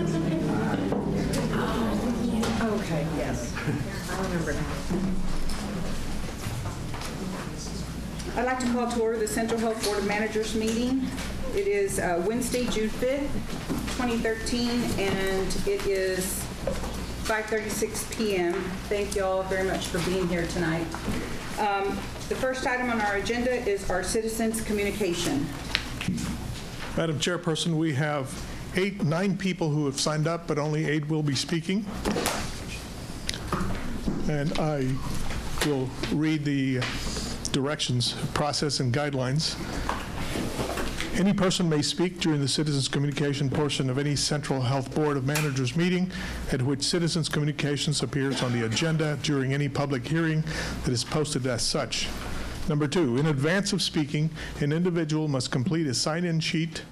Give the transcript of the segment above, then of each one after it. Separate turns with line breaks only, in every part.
Okay, yes. I remember now. I'd like to call to order the Central Health Board of Managers meeting. It is Wednesday, June 5th, 2013, and it is 5:36 p.m. Thank you all very much for being here tonight. The first item on our agenda is our citizens' communication.
Madam Chairperson, we have 9 people who have signed up, but only 8 will be speaking. And I will read the directions, process, and guidelines. Any person may speak during the citizens' communication portion of any Central Health Board of Managers meeting at which citizens' communications appears on the agenda during any public hearing that is posted as such. Number 2, in advance of speaking, an individual must complete a sign-in sheet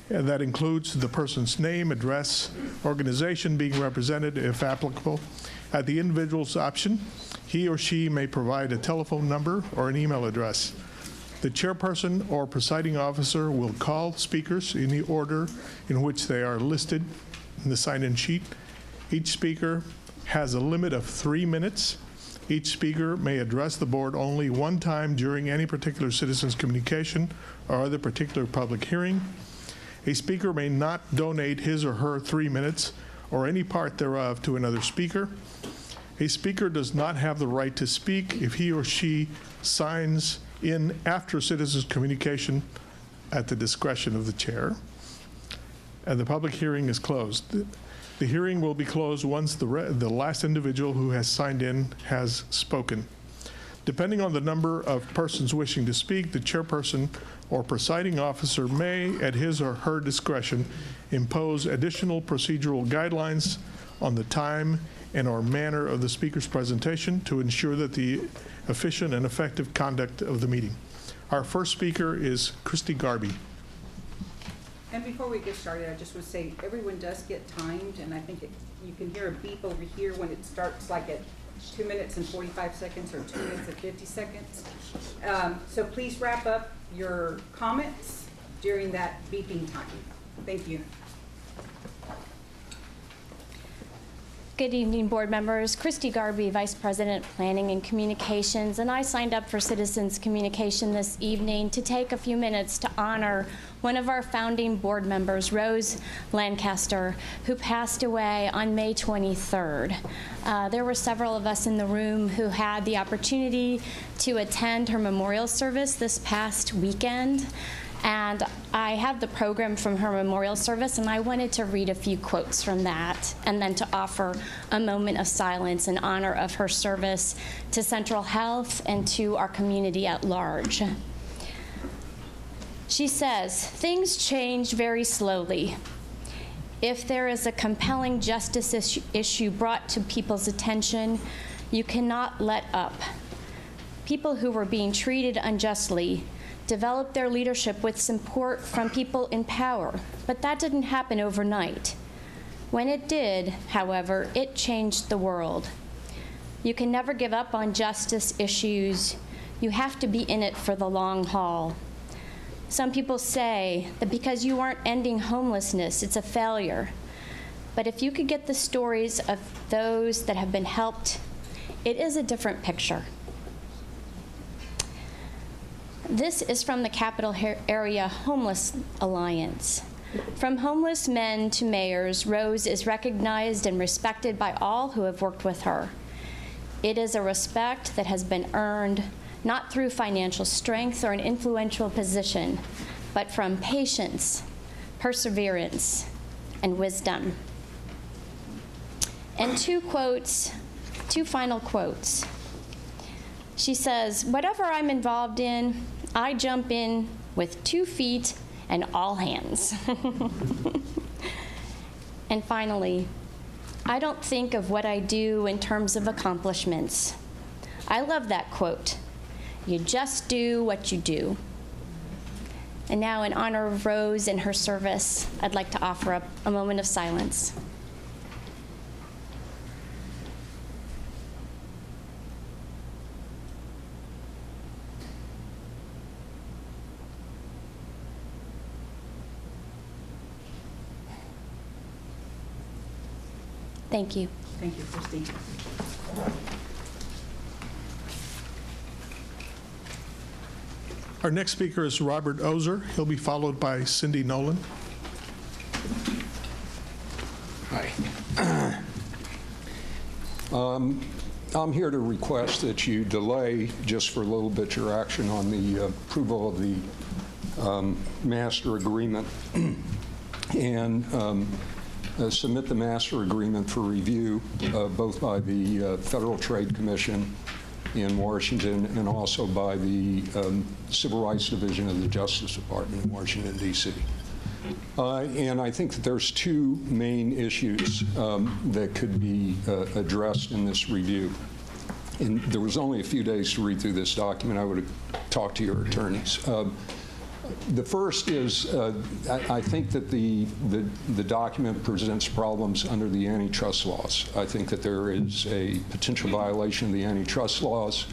that includes the person's name, address, organization being represented, if applicable. At the individual's option, he or she may provide a telephone number or an email address. The chairperson or presiding officer will call speakers in the order in which they are listed in the sign-in sheet. Each speaker has a limit of 3 minutes. Each speaker may address the board only one time during any particular citizens' communication or other particular public hearing. A speaker may not donate his or her 3 minutes or any part thereof to another speaker. A speaker does not have the right to speak if he or she signs in after citizens' communication at the discretion of the chair, and the public hearing is closed. The hearing will be closed once the last individual who has signed in has spoken. Depending on the number of persons wishing to speak, the chairperson or presiding officer may, at his or her discretion, impose additional procedural guidelines on the time and or manner of the speaker's presentation to ensure that the efficient and effective conduct of the meeting. Our first speaker is Christy Garby.
And before we get started, I just would say everyone does get timed, and I think you can hear a beep over here when it starts, like at 2 minutes and 45 seconds or 2 minutes and 50 seconds. So please wrap up your comments during that beeping time. Thank you.
Good evening, board members. Christy Garby, Vice President, Planning and Communications, and I signed up for Citizens Communication this evening to take a few minutes to honor one of our founding board members, Rose Lancaster, who passed away on May 23rd. There were several of us in the room who had the opportunity to attend her memorial service this past weekend. And I have the program from her memorial service, and I wanted to read a few quotes from that and then to offer a moment of silence in honor of her service to Central Health and to our community at large. She says, "Things change very slowly. If there is a compelling justice issue brought to people's attention, you cannot let up. People who were being treated unjustly developed their leadership with support from people in power, but that didn't happen overnight. When it did, however, it changed the world. You can never give up on justice issues. You have to be in it for the long haul. Some people say that because you aren't ending homelessness, it's a failure. But if you could get the stories of those that have been helped, it is a different picture." This is from the Capital Area Homeless Alliance. From homeless men to mayors, Rose is recognized and respected by all who have worked with her. It is a respect that has been earned not through financial strength or an influential position, but from patience, perseverance, and wisdom. And two final quotes. She says, "Whatever I'm involved in, I jump in with 2 feet and all hands." And finally, "I don't think of what I do in terms of accomplishments." I love that quote. You just do what you do. And now, in honor of Rose and her service, I'd like to offer up a moment of silence. Thank you.
Thank you, Christine.
Our next speaker is Robert Ozer. He'll be followed by Cindy Nolan.
Hi. I'm here to request that you delay just for a little bit your action on the approval of the master agreement and submit the master agreement for review both by the Federal Trade Commission in Washington and also by the Civil Rights Division of the Justice Department in Washington, D.C. And I think that there's two main issues that could be addressed in this review. And there was only a few days to read through this document. I would have talked to your attorneys. The first is I think that the document presents problems under the antitrust laws. I think that there is a potential violation of the antitrust laws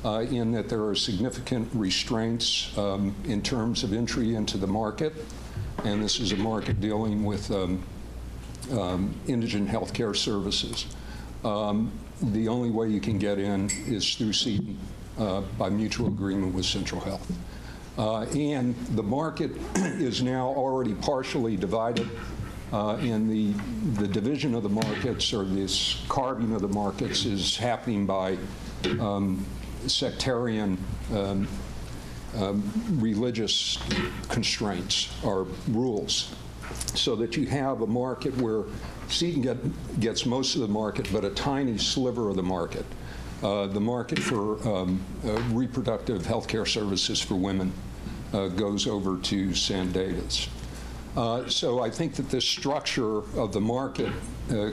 in that there are significant restraints in terms of entry into the market. And this is a market dealing with indigent health care services. The only way you can get in is through Seton by mutual agreement with Central Health. And the market is now already partially divided, and the division of the markets, or this carving of the markets, is happening by sectarian religious constraints or rules, so that you have a market where Seton gets most of the market, but a tiny sliver of the market. The market for reproductive health care services for women goes over to Sandavis. So I think that this structure of the market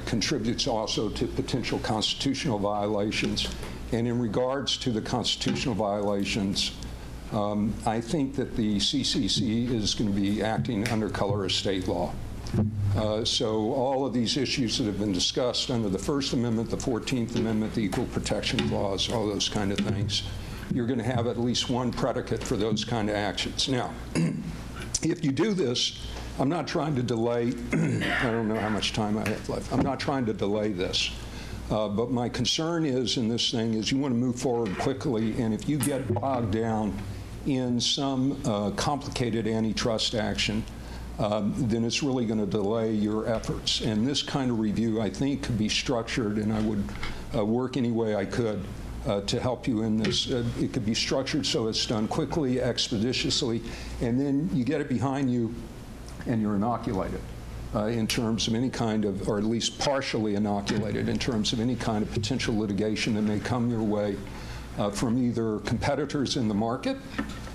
contributes also to potential constitutional violations. And in regards to the constitutional violations, I think that the CCC is going to be acting under color of state law. So all of these issues that have been discussed under the First Amendment, the 14th Amendment, the Equal Protection Clause, all those kind of things, you're going to have at least one predicate for those kind of actions. Now, if you do this, I'm not trying to delay, I don't know how much time I have left, I'm not trying to delay this. But my concern is in this thing is you want to move forward quickly, and if you get bogged down in some complicated antitrust action, then it's really going to delay your efforts. And this kind of review, I think, could be structured, and I would work any way I could to help you in this. It could be structured so it's done quickly, expeditiously, and then you get it behind you and you're inoculated in terms of any kind of, or at least partially inoculated in terms of any kind of potential litigation that may come your way from either competitors in the market,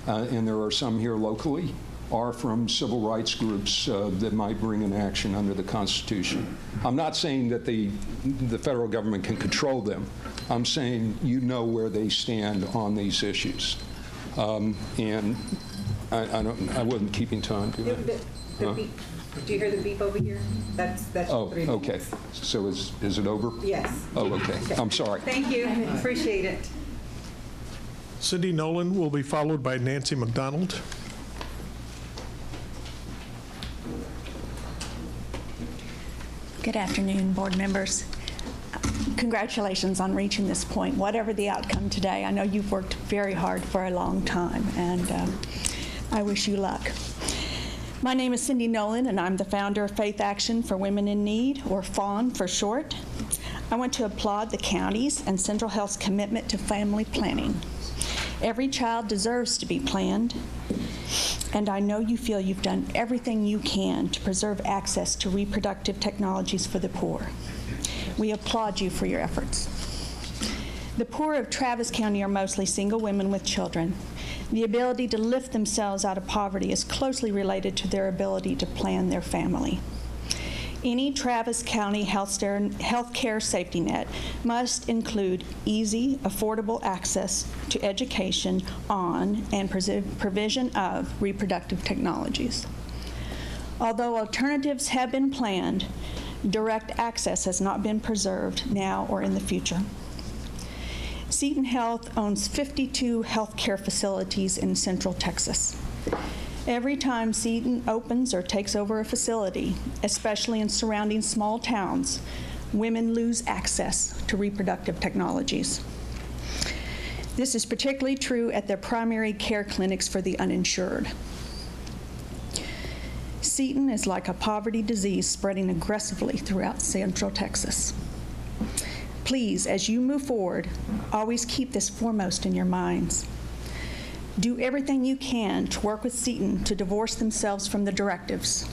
and there are some here locally, or from civil rights groups that might bring an action under the Constitution. I'm not saying that the federal government can control them. I'm saying you know where they stand on these issues. And I wasn't keeping time.
Do you hear the beep over here? That's
Oh,
3 minutes.
okay. So is it over?
Yes.
Oh, okay. I'm sorry.
Thank you. Appreciate it.
Cindy Nolan will be followed by Nancy McDonald.
Good afternoon, board members. Congratulations on reaching this point. Whatever the outcome today, I know you've worked very hard for a long time, and I wish you luck. My name is Cindy Nolan, and I'm the founder of Faith Action for Women in Need, or FAWN for short. I want to applaud the county's and Central Health's commitment to family planning. Every child deserves to be planned, and I know you feel you've done everything you can to preserve access to reproductive technologies for the poor. We applaud you for your efforts. The poor of Travis County are mostly single women with children. The ability to lift themselves out of poverty is closely related to their ability to plan their family. Any Travis County health care safety net must include easy, affordable access to education on and provision of reproductive technologies. Although alternatives have been planned, direct access has not been preserved now or in the future. Seton Health owns 52 healthcare facilities in Central Texas. Every time Seton opens or takes over a facility, especially in surrounding small towns, women lose access to reproductive technologies. This is particularly true at their primary care clinics for the uninsured. Seton is like a poverty disease spreading aggressively throughout Central Texas. Please, as you move forward, always keep this foremost in your minds. Do everything you can to work with Seton to divorce themselves from the directives.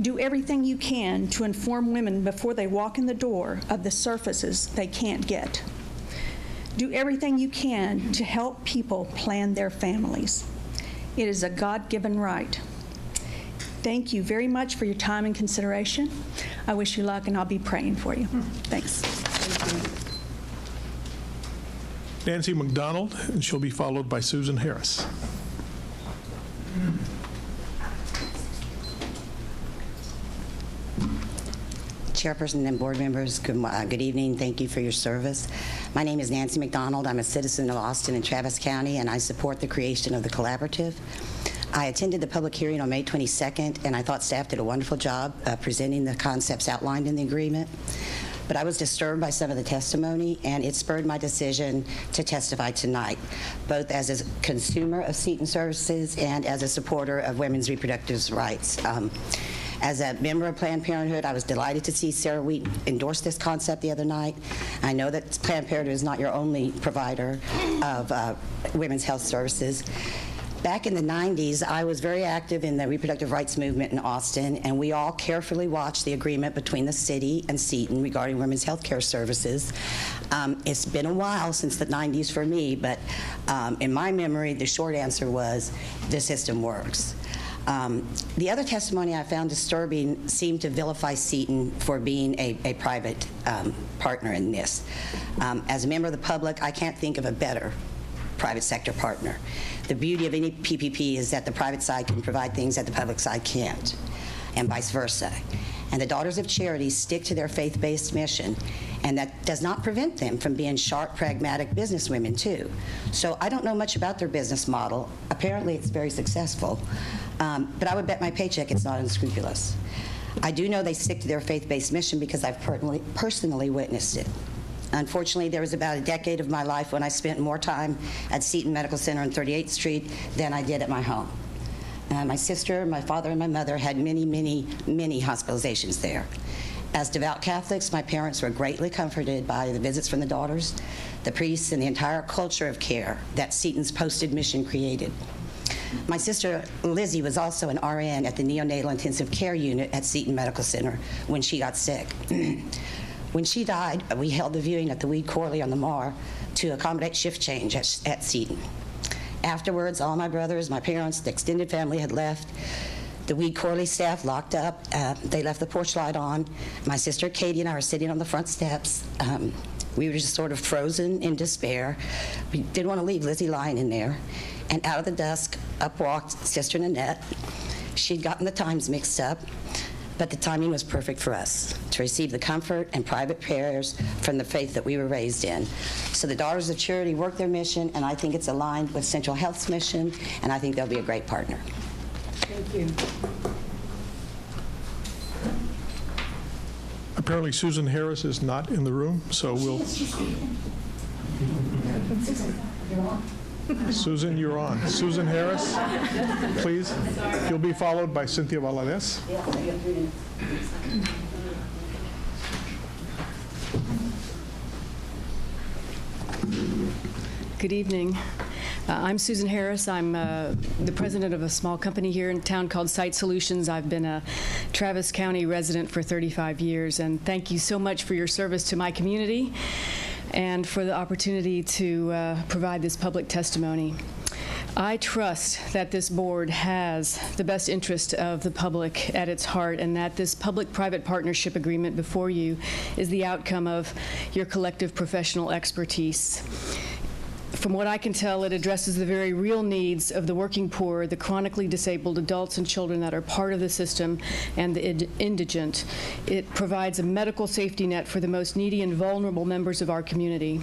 Do everything you can to inform women before they walk in the door of the services they can't get. Do everything you can to help people plan their families. It is a God-given right. Thank you very much for your time and consideration. I wish you luck, and I'll be praying for you. Thanks.
Nancy McDonald, and she'll be followed by Susan Harris.
Chairperson and board members, good evening. Thank you for your service. My name is Nancy McDonald. I'm a citizen of Austin and Travis County, and I support the creation of the collaborative. I attended the public hearing on May 22nd, and I thought staff did a wonderful job presenting the concepts outlined in the agreement. But I was disturbed by some of the testimony, and it spurred my decision to testify tonight, both as a consumer of Seton services and as a supporter of women's reproductive rights. As a member of Planned Parenthood, I was delighted to see Sarah Wheat endorse this concept the other night. I know that Planned Parenthood is not your only provider of women's health services. Back in the 90s, I was very active in the reproductive rights movement in Austin, and we all carefully watched the agreement between the city and Seton regarding women's health care services. It's been a while since the 90s for me, but in my memory, the short answer was the system works. The other testimony I found disturbing seemed to vilify Seton for being a private partner in this. As a member of the public, I can't think of a better private sector partner. The beauty of any PPP is that the private side can provide things that the public side can't, and vice versa. And the Daughters of Charity stick to their faith-based mission, and that does not prevent them from being sharp, pragmatic businesswomen, too. So I don't know much about their business model. Apparently, it's very successful, but I would bet my paycheck it's not unscrupulous. I do know they stick to their faith-based mission because I've personally witnessed it. Unfortunately, there was about a decade of my life when I spent more time at Seton Medical Center on 38th Street than I did at my home. My sister, my father, and my mother had many, many, many hospitalizations there. As devout Catholics, my parents were greatly comforted by the visits from the daughters, the priests, and the entire culture of care that Seton's posted mission created. My sister, Lizzie, was also an RN at the neonatal intensive care unit at Seton Medical Center when she got sick. When she died, we held the viewing at the Weed Corley on the Mar to accommodate shift change at Seton. Afterwards, all my brothers, my parents, the extended family had left. The Weed Corley staff locked up. They left the porch light on. My sister Katie and I were sitting on the front steps. We were just sort of frozen in despair. We didn't want to leave Lizzie lying in there. And out of the dusk, up walked Sister Nanette. She'd gotten the times mixed up, but the timing was perfect for us to receive the comfort and private prayers from the faith that we were raised in. So the Daughters of Charity work their mission, and I think it's aligned with Central Health's mission, and I think they'll be a great partner.
Thank you.
Apparently Susan Harris is not in the room, so we'll... Susan, you're on. Susan Harris, please. You'll be followed by Cynthia Valadez.
Good evening. I'm Susan Harris. I'm the president of a small company here in town called Site Solutions. I've been a Travis County resident for 35 years, and thank you so much for your service to my community and for the opportunity to provide this public testimony. I trust that this board has the best interest of the public at its heart, and that this public-private partnership agreement before you is the outcome of your collective professional expertise. From what I can tell, it addresses the very real needs of the working poor, the chronically disabled adults and children that are part of the system, and the indigent. It provides a medical safety net for the most needy and vulnerable members of our community.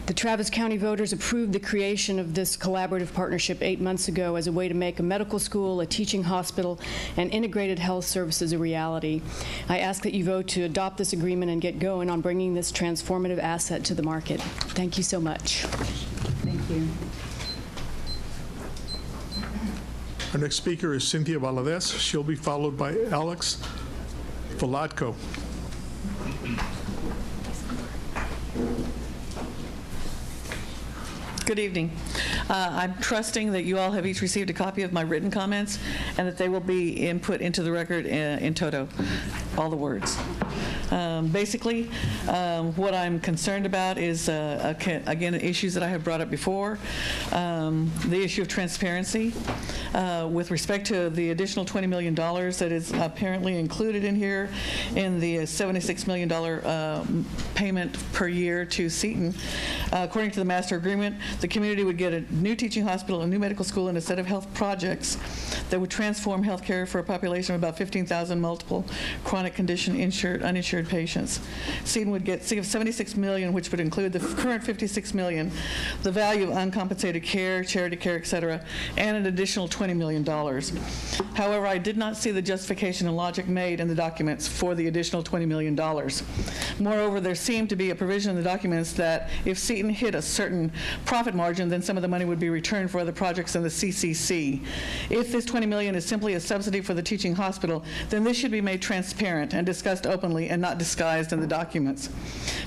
The Travis County voters approved the creation of this collaborative partnership 8 months ago as a way to make a medical school, a teaching hospital, and integrated health services a reality. I ask that you vote to adopt this agreement and get going on bringing this transformative asset to the market. Thank you so much.
Thank you.
Our next speaker is Cynthia Valadez. She'll be followed by Alex Veladko.
Good evening. I'm trusting that you all have each received a copy of my written comments and that they will be input into the record in toto, all the words. Basically, what I'm concerned about is, again, issues that I have brought up before. The issue of transparency with respect to the additional $20 million that is apparently included in here in the $76 million payment per year to Seton. According to the master agreement, the community would get a new teaching hospital, a new medical school, and a set of health projects that would transform health care for a population of about 15,000 multiple chronic condition uninsured patients. Seton would get $76 million, which would include the current $56 million, the value of uncompensated care, charity care, et cetera, and an additional $20 million. However, I did not see the justification and logic made in the documents for the additional $20 million. Moreover, there seemed to be a provision in the documents that if Seton hit a certain profit margin, then some of the money would be returned for other projects in the CCC. If this $20 million is simply a subsidy for the teaching hospital, then this should be made transparent and discussed openly and not disguised in the documents.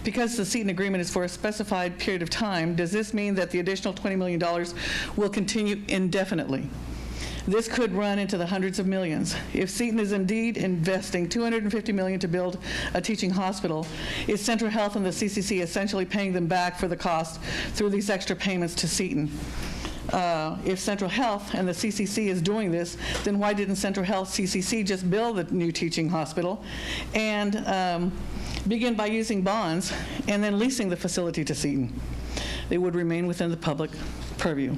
Because the Seton agreement is for a specified period of time, does this mean that the additional $20 million will continue indefinitely? This could run into the hundreds of millions. If Seton is indeed investing $250 million to build a teaching hospital, is Central Health and the CCC essentially paying them back for the cost through these extra payments to Seton? If Central Health and the CCC is doing this, then why didn't Central Health CCC just build a new teaching hospital and begin by using bonds and then leasing the facility to Seton? It would remain within the public purview.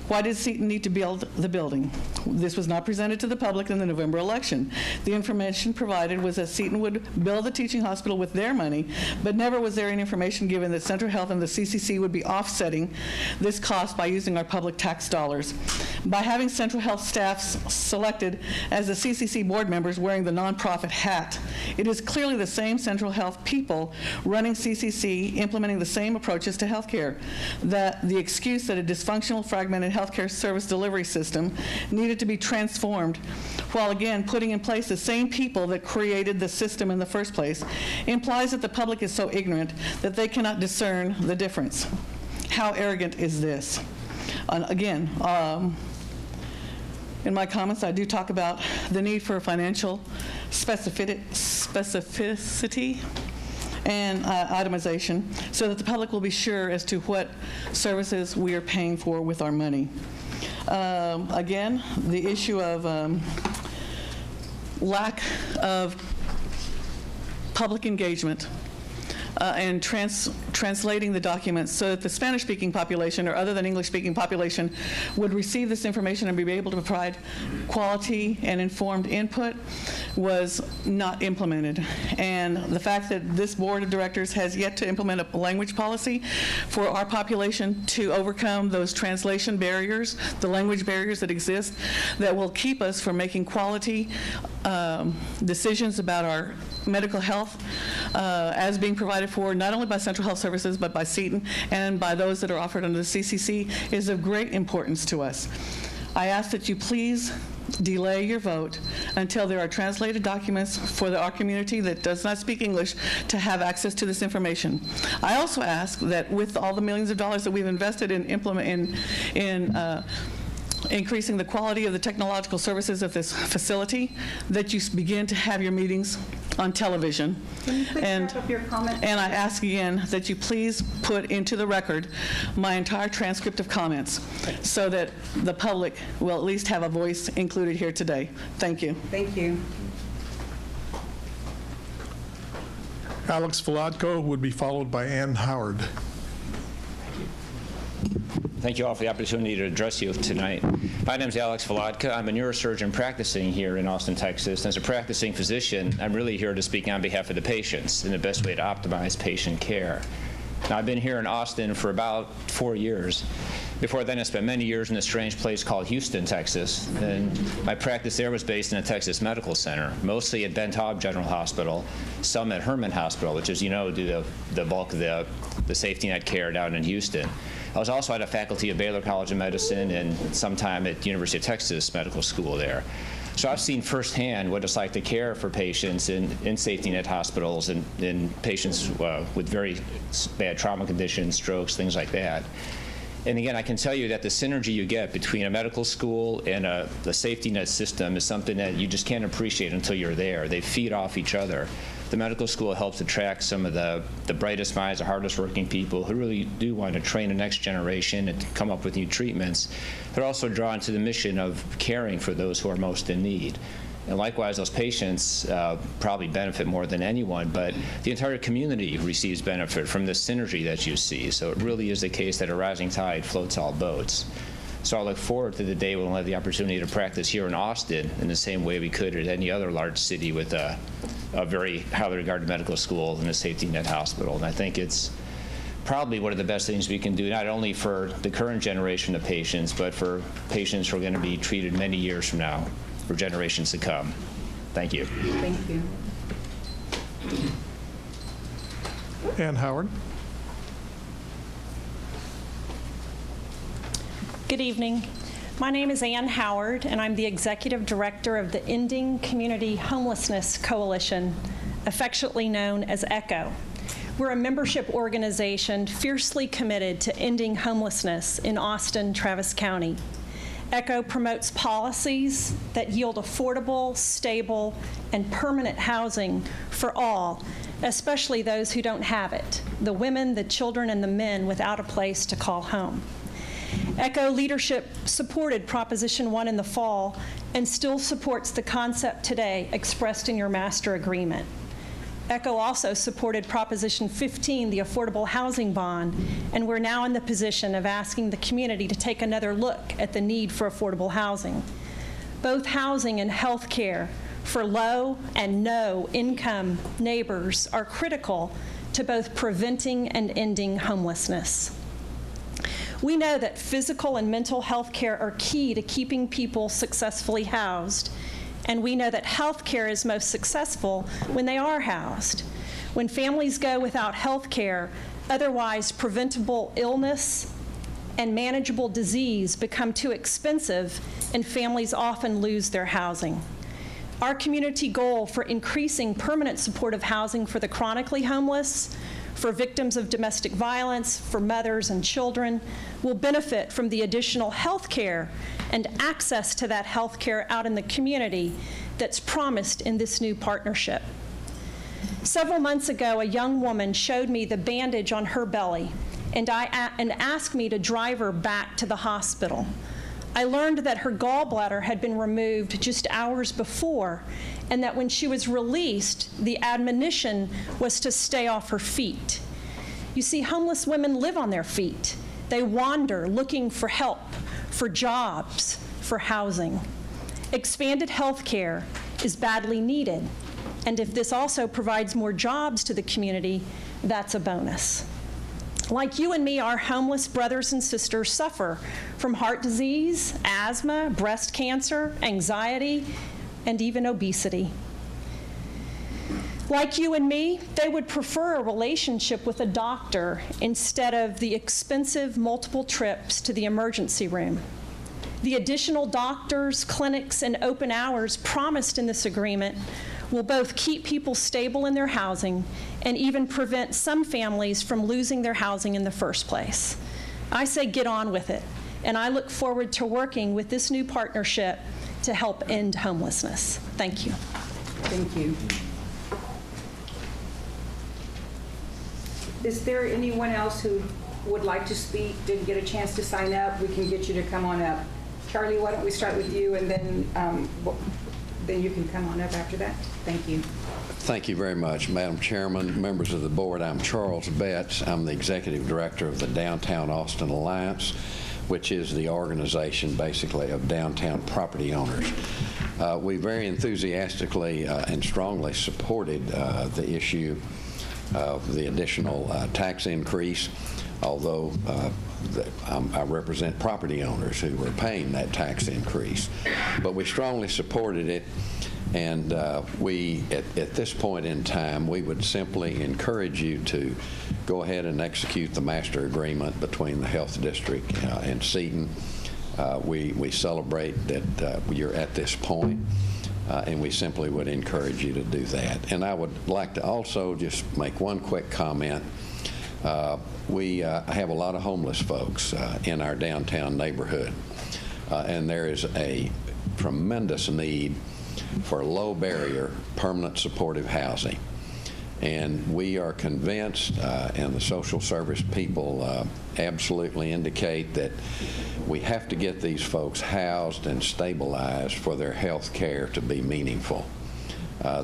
Why did Seton need to build the building? This was not presented to the public in the November election. The information provided was that Seton would build the teaching hospital with their money, but never was there any information given that Central Health and the CCC would be offsetting this cost by using our public tax dollars. By having Central Health staffs selected as the CCC board members wearing the nonprofit hat, it is clearly the same Central Health people running CCC, implementing the same approaches to healthcare. The excuse that a dysfunctional, fragmented healthcare service delivery system needed to be transformed, while again putting in place the same people that created the system in the first place, implies that the public is so ignorant that they cannot discern the difference. How arrogant is this? Again, in my comments, I do talk about the need for financial specificity and itemization so that the public will be sure as to what services we are paying for with our money. Again, the issue of lack of public engagement and translating the documents so that the Spanish-speaking population or other than English-speaking population would receive this information and be able to provide quality and informed input was not implemented. And the fact that this board of directors has yet to implement a language policy for our population to overcome those translation barriers, the language barriers that exist, that will keep us from making quality decisions about our medical health as being provided for not only by Central Health Services but by Seton and by those that are offered under the CCC is of great importance to us. I ask that you please delay your vote until there are translated documents for our community that does not speak English to have access to this information. I also ask that with all the millions of dollars that we've invested in increasing the quality of the technological services of this facility, that you begin to have your meetings on television.
Can you please wrap up your comment?
And I ask again that you please put into the record my entire transcript of comments so that the public will at least have a voice included here today. Thank you.
Thank you.
Alex Veladko would be followed by Ann Howard.
Thank you all for the opportunity to address you tonight. My name is Alex Veladko. I'm a neurosurgeon practicing here in Austin, Texas. And as a practicing physician, I'm really here to speak on behalf of the patients and the best way to optimize patient care. Now, I've been here in Austin for about 4 years. Before then, I spent many years in a strange place called Houston, Texas, and my practice there was based in a Texas medical center, mostly at Ben Taub General Hospital, some at Herman Hospital, which, as you know, do the bulk of the safety net care down in Houston. I was also at a faculty of Baylor College of Medicine and sometime at University of Texas Medical School there. So I've seen firsthand what it's like to care for patients in safety net hospitals and in patients with very bad trauma conditions, strokes, things like that. And again, I can tell you that the synergy you get between a medical school and the safety net system is something that you just can't appreciate until you're there. They feed off each other. The medical school helps attract some of the brightest minds, the hardest working people who really do want to train the next generation and come up with new treatments. They're also drawn to the mission of caring for those who are most in need. And likewise, those patients probably benefit more than anyone, but the entire community receives benefit from the synergy that you see. So it really is the case that a rising tide floats all boats. So I look forward to the day when we'll have the opportunity to practice here in Austin in the same way we could at any other large city with a very highly regarded medical school and a safety net hospital. And I think it's probably one of the best things we can do, not only for the current generation of patients, but for patients who are going to be treated many years from now, for generations to come. Thank you.
Thank you.
Ann Howard.
Good evening. My name is Ann Howard, and I'm the Executive Director of the Ending Community Homelessness Coalition, affectionately known as ECHO. We're a membership organization fiercely committed to ending homelessness in Austin, Travis County. ECHO promotes policies that yield affordable, stable, and permanent housing for all, especially those who don't have it, the women, the children, and the men without a place to call home. ECHO leadership supported Proposition 1 in the fall and still supports the concept today expressed in your master agreement. ECHO also supported Proposition 15, the Affordable Housing Bond, and we're now in the position of asking the community to take another look at the need for affordable housing. Both housing and health care for low and no income neighbors are critical to both preventing and ending homelessness. We know that physical and mental health care are key to keeping people successfully housed, and we know that health care is most successful when they are housed. When families go without health care, otherwise preventable illness and manageable disease become too expensive, and families often lose their housing. Our community goal for increasing permanent supportive housing for the chronically homeless, for victims of domestic violence, for mothers and children, will benefit from the additional health care and access to that health care out in the community that's promised in this new partnership. Several months ago, a young woman showed me the bandage on her belly and asked me to drive her back to the hospital. I learned that her gallbladder had been removed just hours before, and that when she was released, the admonition was to stay off her feet. You see, homeless women live on their feet. They wander looking for help, for jobs, for housing. Expanded health care is badly needed, and if this also provides more jobs to the community, that's a bonus. Like you and me, our homeless brothers and sisters suffer from heart disease, asthma, breast cancer, anxiety, and even obesity. Like you and me, they would prefer a relationship with a doctor instead of the expensive multiple trips to the emergency room. The additional doctors, clinics, and open hours promised in this agreement will both keep people stable in their housing and even prevent some families from losing their housing in the first place. I say get on with it, and I look forward to working with this new partnership to help end homelessness. Thank you.
Thank you. Is there anyone else who would like to speak, didn't get a chance to sign up? We can get you to come on up. Charlie, why don't we start with you, and then you can come on up after that. Thank you.
Thank you very much, Madam Chairman, members of the board. I'm Charles Betts. I'm the Executive Director of the Downtown Austin Alliance, which is the organization, basically, of downtown property owners. We very enthusiastically and strongly supported the issue of the additional tax increase, although I represent property owners who were paying that tax increase. But we strongly supported it, and we, at this point in time, we would simply encourage you to go ahead and execute the master agreement between the Health District and Seton. We celebrate that you're at this point, and we simply would encourage you to do that. And I would like to also just make one quick comment. We have a lot of homeless folks in our downtown neighborhood, and there is a tremendous need for low-barrier, permanent supportive housing. And we are convinced, and the social service people absolutely indicate that we have to get these folks housed and stabilized for their health care to be meaningful.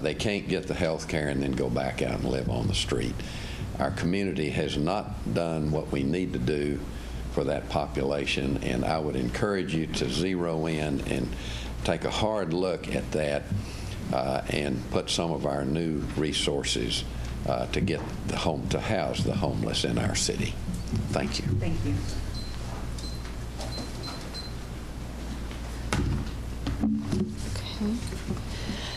They can't get the health care and then go back out and live on the street. Our community has not done what we need to do for that population, and I would encourage you to zero in and take a hard look at that and put some of our new resources to get to house the homeless in our city. Thank you.
Thank you.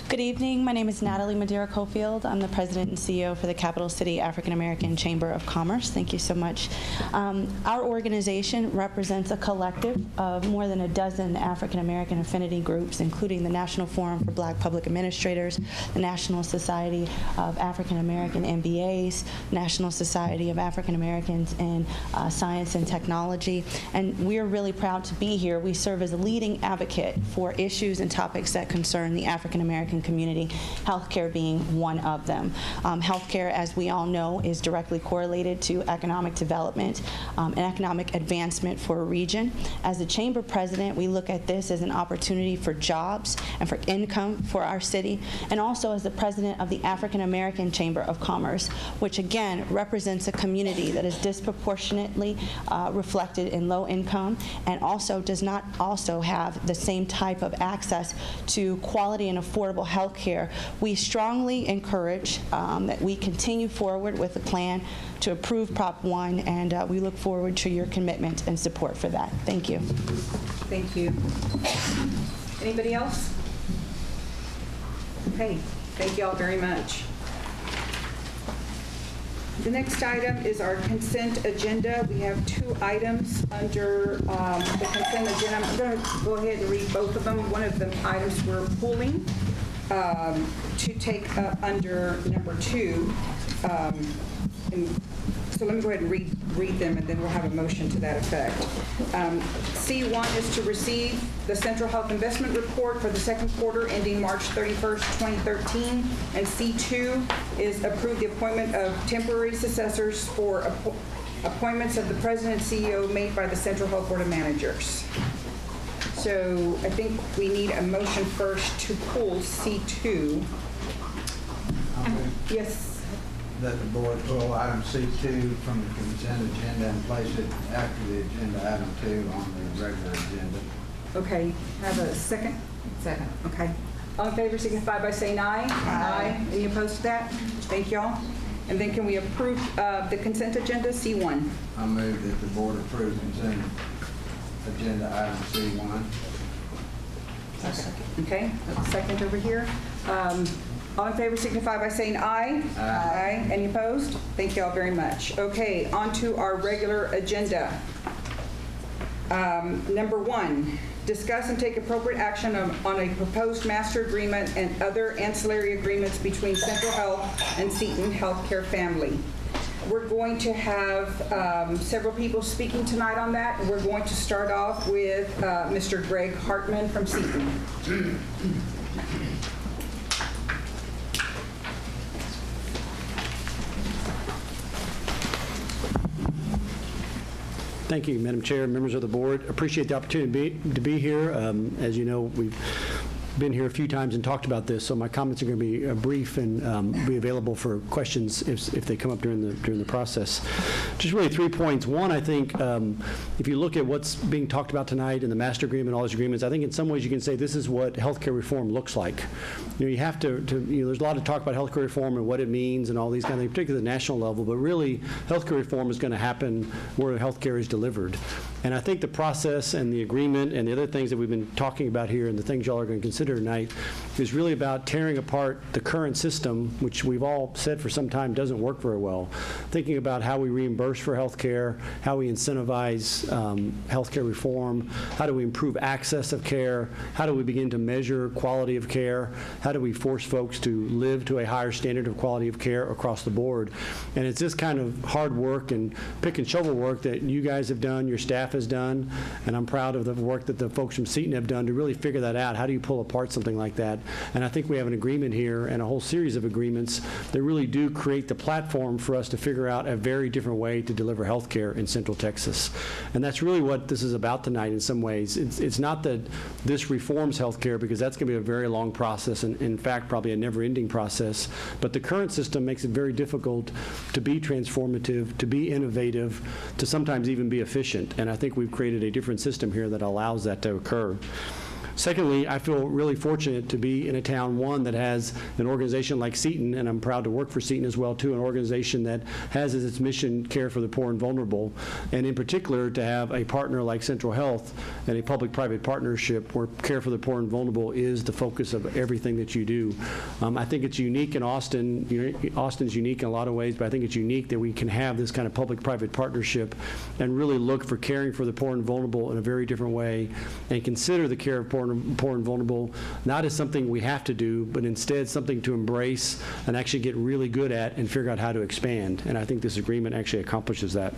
Good evening. My name is Natalie Madeira Cofield. I'm the president and CEO for the Capital City African American Chamber of Commerce. Thank you so much. Our organization represents a collective of more than a dozen African American affinity groups, including the National Forum for Black Public Administrators, the National Society of African American MBAs, National Society of African Americans in Science and Technology, and we're really proud to be here. We serve as a leading advocate for issues and topics that concern the African American community, healthcare being one of them. Healthcare, as we all know, is directly correlated to economic development and economic advancement for a region. As the Chamber President, we look at this as an opportunity for jobs and for income for our city, and also as the President of the African American Chamber of Commerce, which again represents a community that is disproportionately reflected in low income and also does not also have the same type of access to quality and affordable health care. We strongly encourage that we continue forward with the plan to approve Prop 1, and we look forward to your commitment and support for that. Thank you.
Thank you. Anybody else? Okay, thank you all very much. The next item is our consent agenda. We have 2 items under the consent agenda. I'm going to go ahead and read both of them. One of the items we're pulling to take up under number 2. So let me go ahead and read them, and then we'll have a motion to that effect. C1 is to receive the Central Health Investment Report for the second quarter ending March 31st, 2013. And C2 is approve the appointment of temporary successors for appointments of the President and CEO made by the Central Health Board of Managers. So I think we need a motion first to pull C2. Yes.
That the board pull item C2 from the consent agenda and place it after the agenda item 2 on the regular agenda.
Okay, have a second? Second. Okay. All in favor signify by saying aye. Aye. Any opposed to that? Thank you all. And then can we approve the consent agenda, C1?
I move that the board approve consent agenda item C1.
Okay, a second over here. All in favor signify by saying aye.
Aye.
Aye. Any opposed? Thank you all very much. Okay, on to our regular agenda. Number 1, discuss and take appropriate action on a proposed master agreement and other ancillary agreements between Central Health and Seton Healthcare Family. We're going to have several people speaking tonight on that. We're going to start off with Mr. Greg Hartman from Seton.
Thank you, Madam Chair, members of the board. Appreciate the opportunity to be here. As you know, we've been here a few times and talked about this, so my comments are going to be brief and be available for questions if they come up during the process. Just really 3 points. One, I think if you look at what's being talked about tonight in the master agreement, all those agreements, I think in some ways you can say this is what healthcare reform looks like. You have to there's a lot of talk about healthcare reform and what it means and all these kind of things, particularly at the national level, but really healthcare reform is going to happen where healthcare is delivered. And I think the process and the agreement and the other things that we've been talking about here and the things y'all are going to consider tonight is really about tearing apart the current system, which we've all said for some time doesn't work very well. Thinking about how we reimburse for health care, how we incentivize health care reform, how do we improve access of care, how do we begin to measure quality of care, how do we force folks to live to a higher standard of quality of care across the board. And it's this kind of hard work and pick and shovel work that you guys have done, your staff has done, and I'm proud of the work that the folks from Seton have done to really figure that out. How do you pull apart something like that? And I think we have an agreement here and a whole series of agreements that really do create the platform for us to figure out a very different way to deliver health care in Central Texas. And that's really what this is about tonight in some ways. It's not that this reforms health care, because that's going to be a very long process and in fact probably a never-ending process, but the current system makes it very difficult to be transformative, to be innovative, to sometimes even be efficient. And I think we've created a different system here that allows that to occur. Secondly, I feel really fortunate to be in a town, one, that has an organization like Seton, and I'm proud to work for Seton as well, too, an organization that has as its mission care for the poor and vulnerable, and in particular to have a partner like Central Health and a public-private partnership where care for the poor and vulnerable is the focus of everything that you do. I think it's unique in Austin. Austin's unique in a lot of ways, but I think it's unique that we can have this kind of public-private partnership and really look for caring for the poor and vulnerable in a very different way and consider the care of poor and vulnerable not as something we have to do, but instead something to embrace and actually get really good at and figure out how to expand. And I think this agreement actually accomplishes that.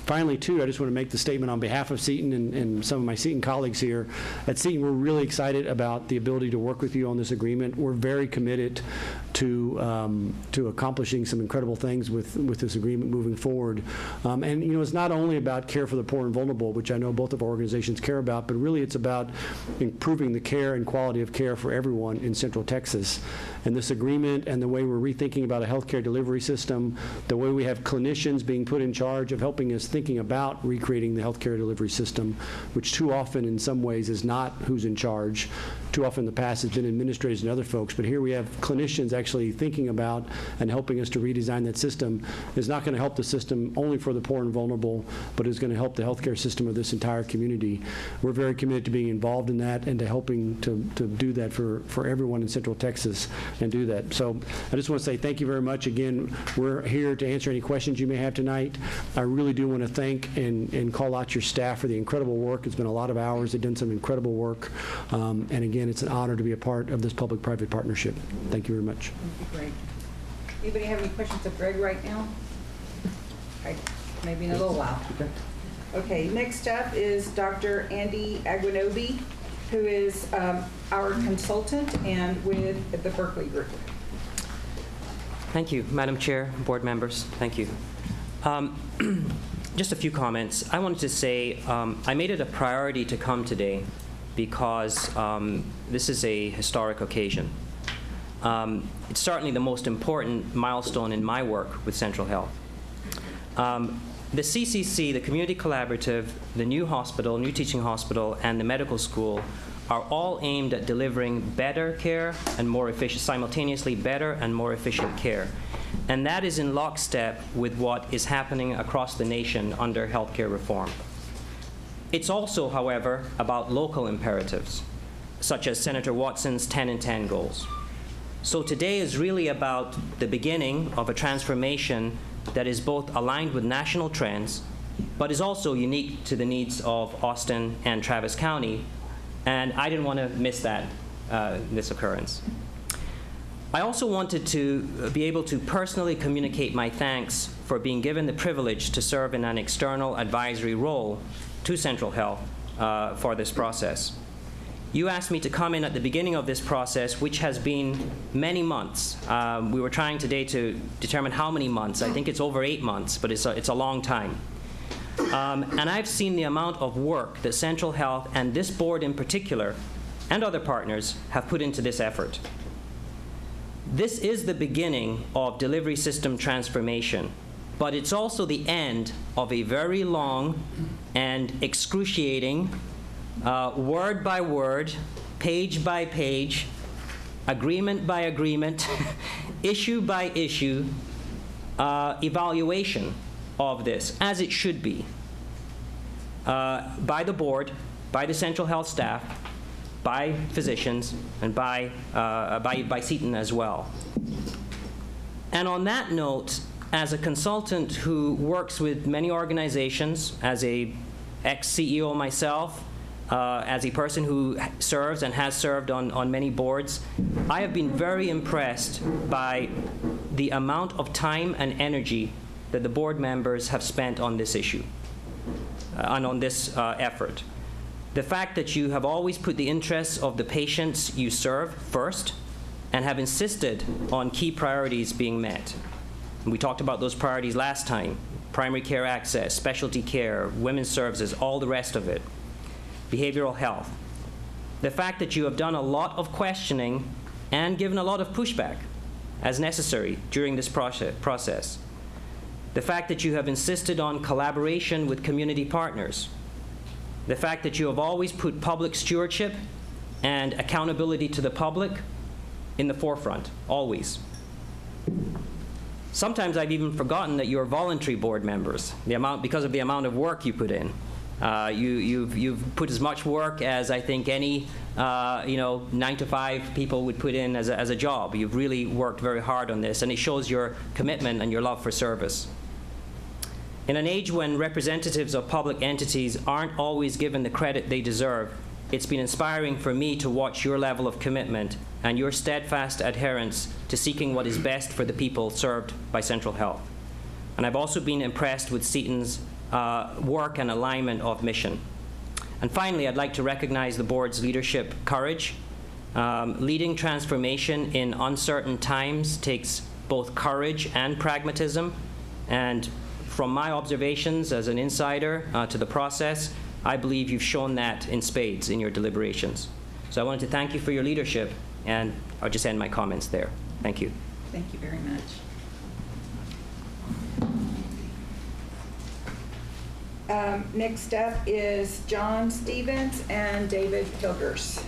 Finally, too, I just want to make the statement on behalf of Seton and some of my Seton colleagues here. At Seton, we're really excited about the ability to work with you on this agreement. We're very committed to accomplishing some incredible things with this agreement moving forward. And, you know, it's not only about care for the poor and vulnerable, which I know both of our organizations care about, but really it's about improving the care and quality of care for everyone in Central Texas. And this agreement and the way we're rethinking about a healthcare delivery system, the way we have clinicians being put in charge of helping us thinking about recreating the healthcare delivery system, which too often in some ways is not who's in charge. Too often in the past has been administrators and other folks, but here we have clinicians actually thinking about and helping us to redesign that system. Is not going to help the system only for the poor and vulnerable, but is going to help the healthcare system of this entire community. We're very committed to being involved in that and to helping to do that for everyone in Central Texas and do that. So I just want to say thank you very much. Again, we're here to answer any questions you may have tonight. I really do want to thank and call out your staff for the incredible work. It's been a lot of hours. They've done some incredible work. And again, it's an honor to be a part of this public-private partnership. Thank you very much.
Great. Anybody have any questions of Greg right now? Okay, maybe in a little while. Okay, next up is Dr. Andy Aguinobi, who is our consultant and with the Berkeley Group.
Thank you, Madam Chair, board members. Thank you. Just a few comments. I wanted to say I made it a priority to come today because this is a historic occasion. It's certainly the most important milestone in my work with Central Health. The CCC, the Community Collaborative, the new hospital, new teaching hospital, and the medical school are all aimed at delivering better care and more efficient, simultaneously better and more efficient care. And that is in lockstep with what is happening across the nation under healthcare reform. It's also, however, about local imperatives, such as Senator Watson's 10 in 10 goals. So today is really about the beginning of a transformation that is both aligned with national trends, but is also unique to the needs of Austin and Travis County. And I didn't want to miss that, this occurrence. I also wanted to be able to personally communicate my thanks for being given the privilege to serve in an external advisory role to Central Health for this process. You asked me to come in at the beginning of this process, which has been many months. We were trying today to determine how many months. I think it's over 8 months, but it's a long time. And I've seen the amount of work that Central Health and this board in particular and other partners have put into this effort. This is the beginning of delivery system transformation, but it's also the end of a very long and excruciating, word by word, page by page, agreement by agreement, issue by issue evaluation of this, as it should be, by the board, by the central health staff, by physicians, and by Seton as well. And on that note, as a consultant who works with many organizations, as a ex-CEO myself, as a person who serves and has served on many boards, I have been very impressed by the amount of time and energy that the board members have spent on this issue and on this effort. The fact that you have always put the interests of the patients you serve first and have insisted on key priorities being met. And we talked about those priorities last time: primary care access, specialty care, women's services, all the rest of it, behavioral health. The fact that you have done a lot of questioning and given a lot of pushback as necessary during this process. The fact that you have insisted on collaboration with community partners. The fact that you have always put public stewardship and accountability to the public in the forefront, always. Sometimes I've even forgotten that you're voluntary board members, because of the amount of work you put in. You've put as much work as I think any 9-to-5 people would put in as a job. You've really worked very hard on this, and it shows your commitment and your love for service. In an age when representatives of public entities aren't always given the credit they deserve, it's been inspiring for me to watch your level of commitment and your steadfast adherence to seeking what is best for the people served by Central Health. And I've also been impressed with Seton's work and alignment of mission. And finally, I'd like to recognize the board's leadership courage. Leading transformation in uncertain times takes both courage and pragmatism, and from my observations as an insider to the process, I believe you've shown that in spades in your deliberations. So I wanted to thank you for your leadership, and I'll just end my comments there. Thank you.
Thank you very much. Next up is John Stevens and David Hilgers.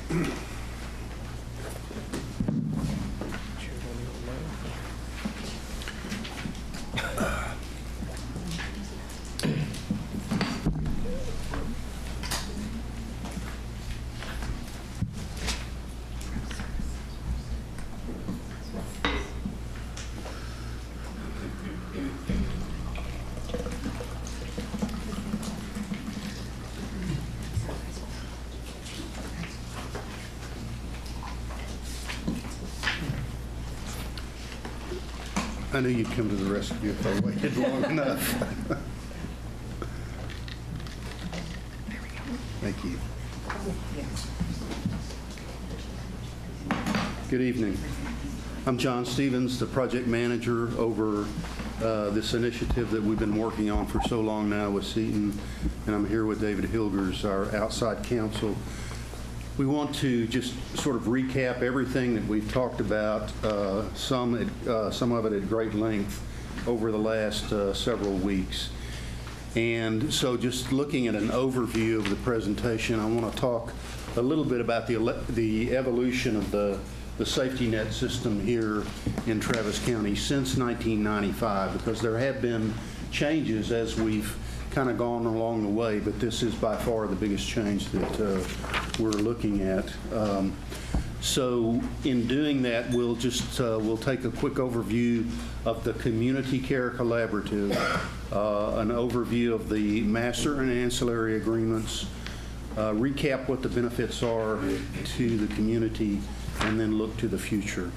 I knew you'd come to the rescue if I waited long enough. Thank you. Good evening. I'm John Stevens, the project manager over this initiative that we've been working on for so long now with Seton, and I'm here with David Hilgers, our outside counsel. We want to just sort of recap everything that we've talked about, some of it at great length over the last several weeks. And so just looking at an overview of the presentation, I want to talk a little bit about the evolution of the safety net system here in Travis County since 1995, because there have been changes as we've kind of gone along the way, but this is by far the biggest change that we're looking at. So in doing that, we'll take a quick overview of the Community Care Collaborative, an overview of the master and ancillary agreements, recap what the benefits are to the community, and then look to the future.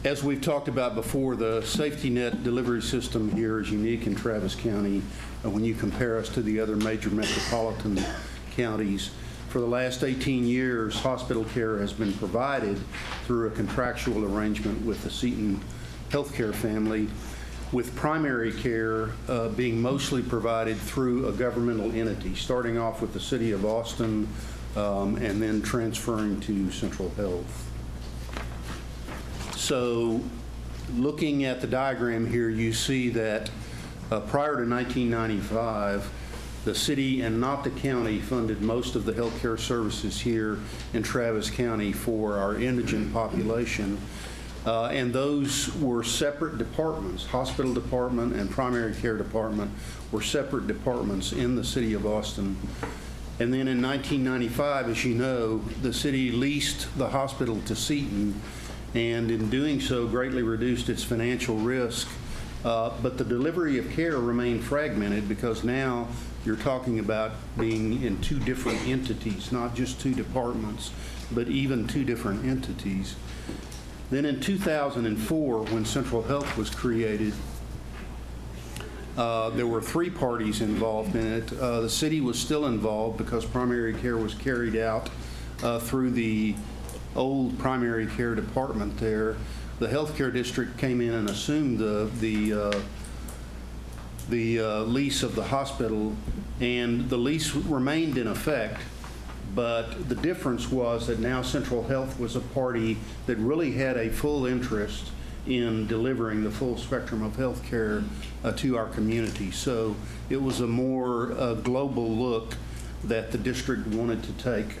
As we've talked about before, the safety net delivery system here is unique in Travis County when you compare us to the other major metropolitan counties. For the last 18 years, hospital care has been provided through a contractual arrangement with the Seton Healthcare family, with primary care being mostly provided through a governmental entity, starting off with the City of Austin, and then transferring to Central Health. So looking at the diagram here, you see that prior to 1995, the city and not the county funded most of the healthcare services here in Travis County for our indigent population. And those were separate departments. Hospital department and primary care department were separate departments in the city of Austin. And then in 1995, as you know, the city leased the hospital to Seton, and in doing so greatly reduced its financial risk. But the delivery of care remained fragmented because now you're talking about being in two different entities, not just two departments, but even two different entities. Then in 2004, when Central Health was created, there were three parties involved in it. The city was still involved because primary care was carried out through the old primary care department there. The healthcare district came in and assumed the lease of the hospital, and the lease remained in effect. But the difference was that now Central Health was a party that really had a full interest in delivering the full spectrum of health care to our community. So it was a more global look that the district wanted to take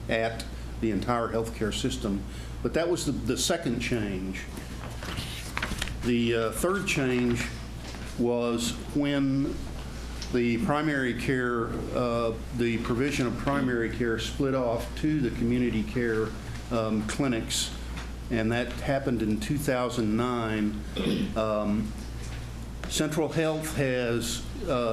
at the entire healthcare system. But that was the second change. The third change was when the primary care, the provision of primary care split off to the community care clinics, and that happened in 2009. Central Health has,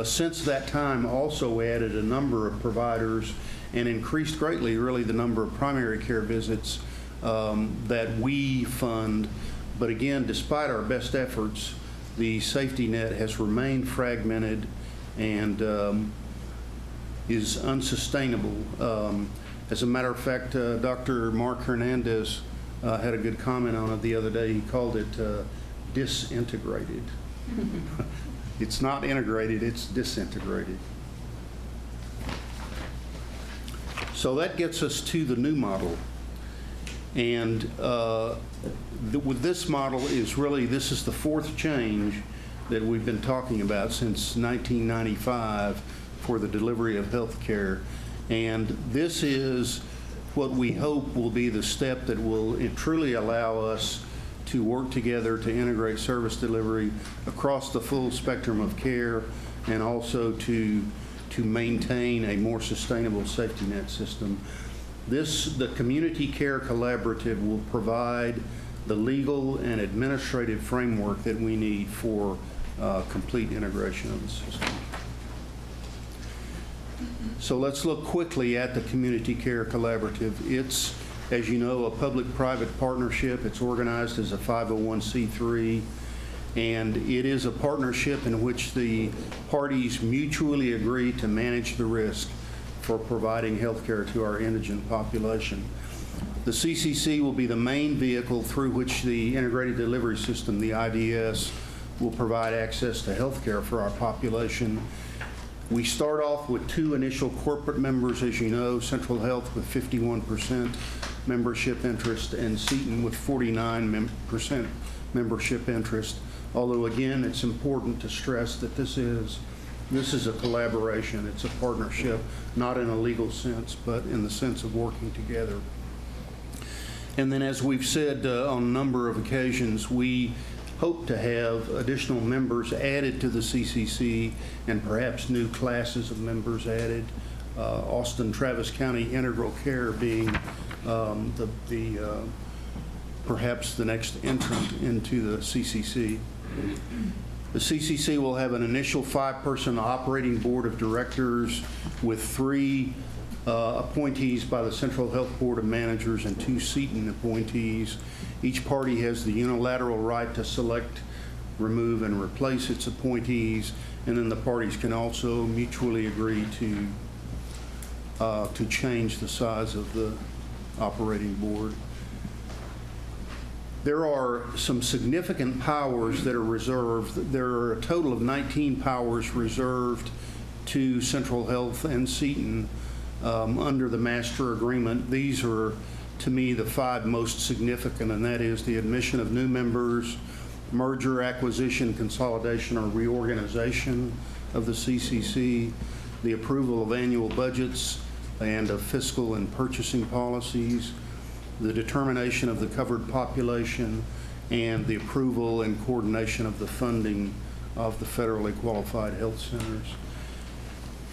since that time, also added a number of providers and increased greatly, really, the number of primary care visits that we fund. But again, despite our best efforts, the safety net has remained fragmented and is unsustainable. As a matter of fact, Dr. Mark Hernandez had a good comment on it the other day. He called it disintegrated. It's not integrated, it's disintegrated. So that gets us to the new model. And with this model is really, this is the fourth change that we've been talking about since 1995 for the delivery of health care. And this is what we hope will be the step that will truly allow us to work together to integrate service delivery across the full spectrum of care, and also to maintain a more sustainable safety net system. The Community Care Collaborative will provide the legal and administrative framework that we need for complete integration of the system. So let's look quickly at the Community Care Collaborative. It's, as you know, a public-private partnership. It's organized as a 501c3, and it is a partnership in which the parties mutually agree to manage the risk for providing health care to our indigent population. The CCC will be the main vehicle through which the Integrated Delivery System, the IDS, will provide access to health care for our population. We start off with two initial corporate members, as you know, Central Health with 51% membership interest and Seton with 49% membership interest. Although, again, it's important to stress that this is a collaboration. It's a partnership, not in a legal sense, but in the sense of working together. And then, as we've said on a number of occasions, we hope to have additional members added to the CCC and perhaps new classes of members added. Austin Travis County Integral Care being perhaps the next entrant into the CCC. The CCC will have an initial 5-person operating board of directors with 3 appointees by the Central Health Board of Managers and 2 Seton appointees. Each party has the unilateral right to select, remove, and replace its appointees, and then the parties can also mutually agree to change the size of the operating board. There are some significant powers that are reserved. There are a total of 19 powers reserved to Central Health and Seton under the master agreement. These are, to me, the 5 most significant, and that is the admission of new members, merger, acquisition, consolidation, or reorganization of the CCC, the approval of annual budgets and of fiscal and purchasing policies, the determination of the covered population, and the approval and coordination of the funding of the federally qualified health centers.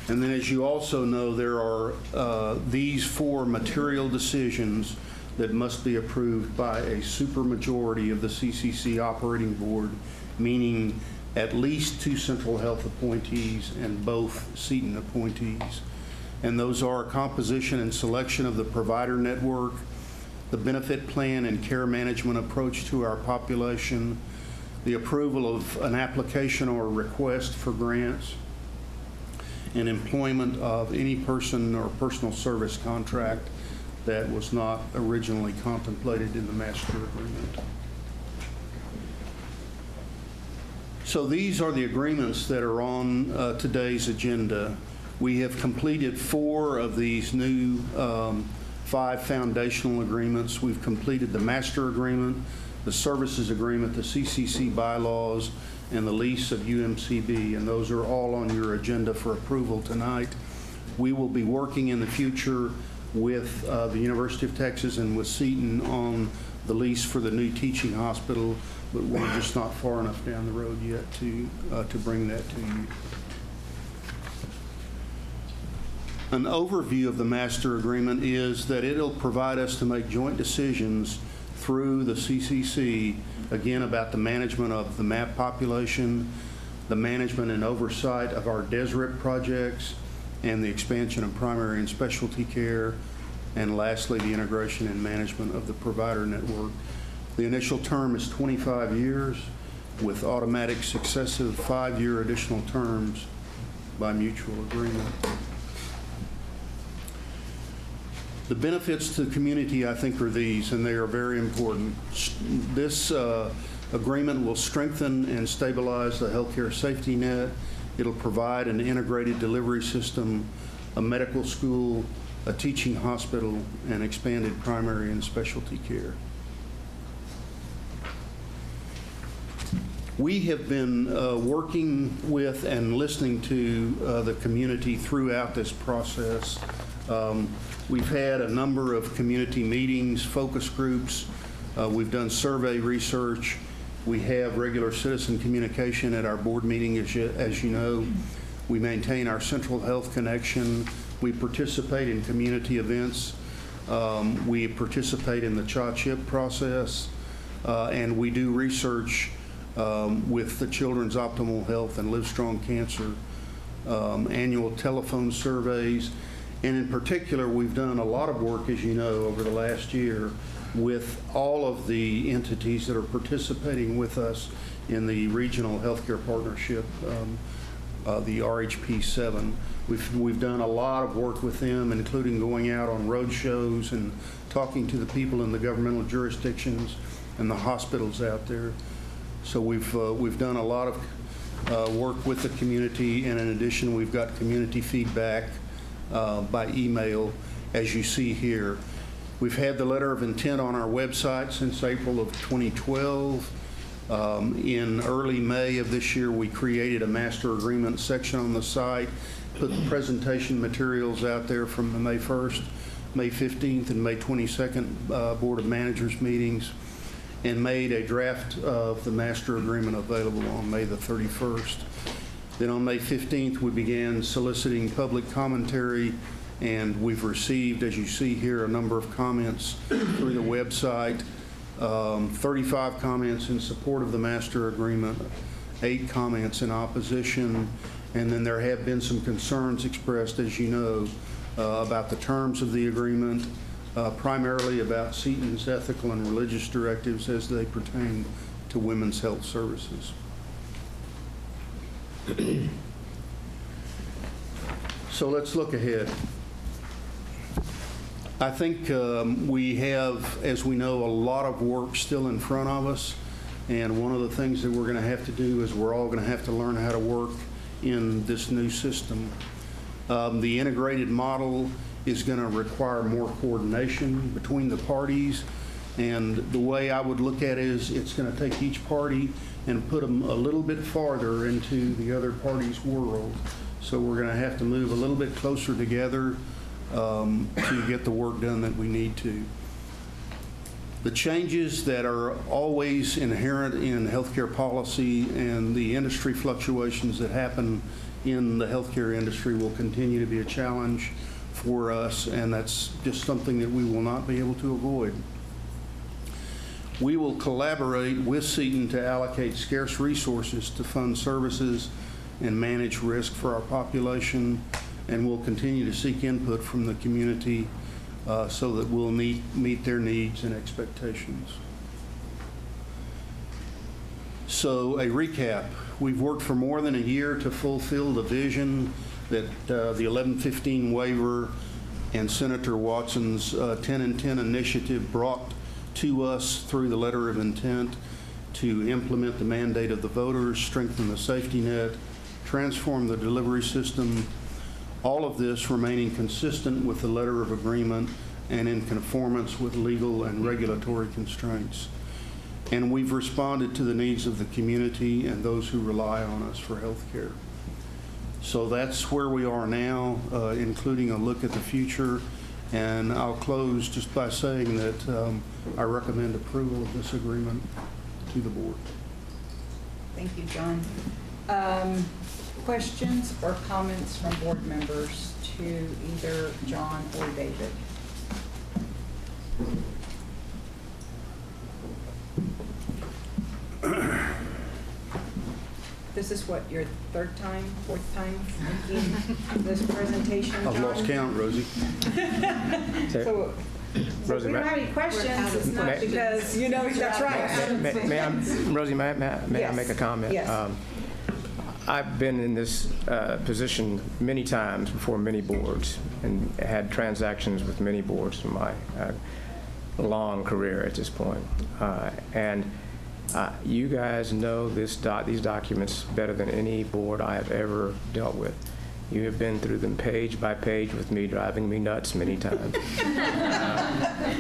And then, as you also know, there are these 4 material decisions that must be approved by a supermajority of the CCC Operating Board, meaning at least 2 Central Health appointees and both Seton appointees. And those are composition and selection of the provider network, the benefit plan and care management approach to our population, the approval of an application or request for grants, and employment of any person or personal service contract that was not originally contemplated in the master agreement. So these are the agreements that are on today's agenda. We have completed 4 of these new 5 foundational agreements. We've completed the master agreement, the services agreement, the CCC bylaws, and the lease of UMCB, and those are all on your agenda for approval tonight. We will be working in the future with the University of Texas and with Seton on the lease for the new teaching hospital, but we're just not far enough down the road yet to bring that to you. An overview of the master agreement is that it'll provide us to make joint decisions through the CCC, again, about the management of the MAP population, the management and oversight of our DESRIP projects, and the expansion of primary and specialty care, and lastly, the integration and management of the provider network. The initial term is 25 years with automatic successive 5-year additional terms by mutual agreement. The benefits to the community, I think, are these, and they are very important. This agreement will strengthen and stabilize the healthcare safety net. It'll provide an integrated delivery system, a medical school, a teaching hospital, and expanded primary and specialty care. We have been working with and listening to the community throughout this process. We've had a number of community meetings, focus groups. We've done survey research. We have regular citizen communication at our board meeting, as you know. We maintain our Central Health connection. We participate in community events. We participate in the CHA-CHIP process. And we do research with the Children's Optimal Health and Livestrong Cancer annual telephone surveys. And in particular, we've done a lot of work, as you know, over the last year with all of the entities that are participating with us in the Regional Healthcare Partnership, the RHP7. We've done a lot of work with them, including going out on road shows and talking to the people in the governmental jurisdictions and the hospitals out there. So we've done a lot of work with the community, and in addition, we've got community feedback by email, as you see here. We've had the letter of intent on our website since April of 2012. In early May of this year, we created a master agreement section on the site, put the presentation materials out there from the May 1st, May 15th, and May 22nd Board of Managers meetings, and made a draft of the master agreement available on May the 31st. Then on May 15th, we began soliciting public commentary, and we've received, as you see here, a number of comments through the website, 35 comments in support of the master agreement, 8 comments in opposition, and then there have been some concerns expressed, as you know, about the terms of the agreement, primarily about Seton's ethical and religious directives as they pertain to women's health services. So let's look ahead. I think we have, as we know, a lot of work still in front of us, and one of the things that we're going to have to do is we're all going to have to learn how to work in this new system. The integrated model is going to require more coordination between the parties. And the way I would look at it is it's going to take each party and put them a little bit farther into the other party's world. So we're going to have to move a little bit closer together to get the work done that we need to. The changes that are always inherent in healthcare policy and the industry fluctuations that happen in the healthcare industry will continue to be a challenge for us, and that's just something that we will not be able to avoid. We will collaborate with Seton to allocate scarce resources to fund services and manage risk for our population, and we'll continue to seek input from the community so that we'll meet their needs and expectations. So a recap, we've worked for more than a year to fulfill the vision that the 1115 waiver and Senator Watson's 10 and 10 initiative brought to us through the letter of intent to implement the mandate of the voters, strengthen the safety net, transform the delivery system, all of this remaining consistent with the letter of agreement and in conformance with legal and regulatory constraints. And we've responded to the needs of the community and those who rely on us for health care. So that's where we are now, including a look at the future. And I'll close just by saying that I recommend approval of this agreement to the board.
Thank you, John. Questions or comments from board members to either John or David? This is what, your third time, fourth time making this presentation, John?
I've lost count, Rosie.
So if we don't have any questions, it's not because, you know, that's right.
Rosie, may I make a comment?
Yes.
I've been in this position many times before many boards and had transactions with many boards in my long career at this point. And you guys know these documents better than any board I have ever dealt with. You have been through them page by page with me, driving me nuts many times.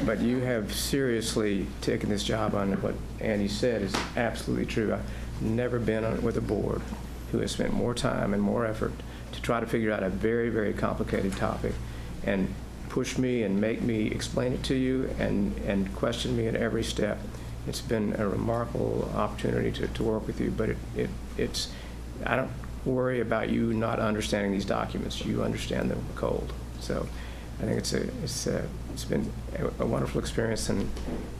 But you have seriously taken this job on. What Andy said is absolutely true. I've never been with a board who has spent more time and more effort to try to figure out a very, very complicated topic and push me and make me explain it to you and question me at every step. It's been a remarkable opportunity to work with you, but it's I don't worry about you not understanding these documents. You understand them cold. So I think it's been a wonderful experience, and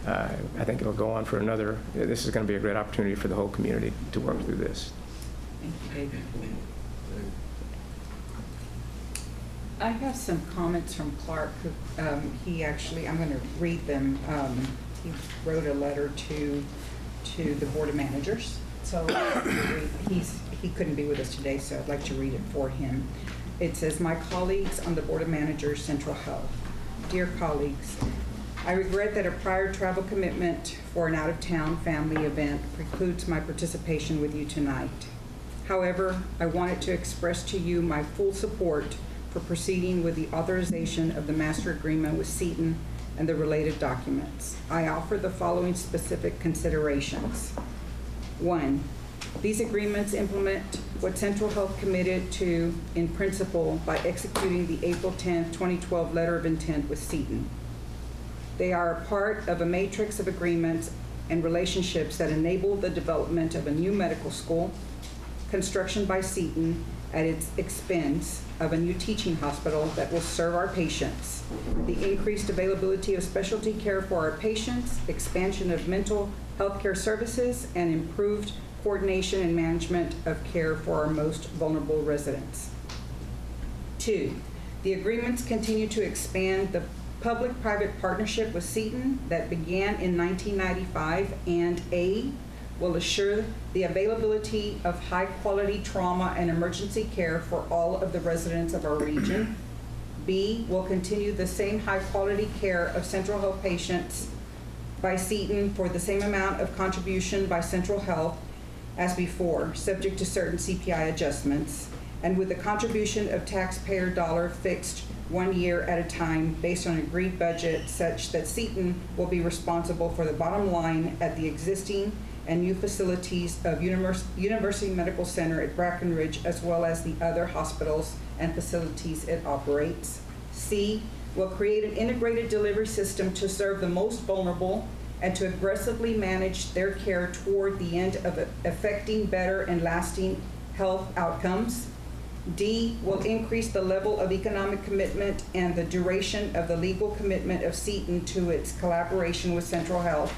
I think it'll go on for another. This is going to be a great opportunity for the whole community to work through this.
Thank you, David. I have some comments from Clark. He actually, I'm going to read them. He wrote a letter to the Board of Managers. So he couldn't be with us today, so I'd like to read it for him. It says, "My colleagues on the Board of Managers, Central Health. Dear colleagues, I regret that a prior travel commitment for an out-of-town family event precludes my participation with you tonight. However, I wanted to express to you my full support for proceeding with the authorization of the master agreement with Seton and the related documents. I offer the following specific considerations. 1, these agreements implement what Central Health committed to in principle by executing the April 10, 2012 letter of intent with Seton. They are a part of a matrix of agreements and relationships that enable the development of a new medical school, construction by Seton at its expense of a new teaching hospital that will serve our patients, the increased availability of specialty care for our patients, expansion of mental health care services, and improved coordination and management of care for our most vulnerable residents. 2, the agreements continue to expand the public-private partnership with Seton that began in 1995, and A, will assure the availability of high-quality trauma and emergency care for all of the residents of our region. B, will continue the same high-quality care of Central Health patients by Seton for the same amount of contribution by Central Health as before, subject to certain CPI adjustments, and with the contribution of taxpayer dollar fixed 1 year at a time based on an agreed budget such that Seton will be responsible for the bottom line at the existing and new facilities of University Medical Center at Brackenridge, as well as the other hospitals and facilities it operates. C, will create an integrated delivery system to serve the most vulnerable and to aggressively manage their care toward the end of affecting better and lasting health outcomes. D, will increase the level of economic commitment and the duration of the legal commitment of Seton to its collaboration with Central Health.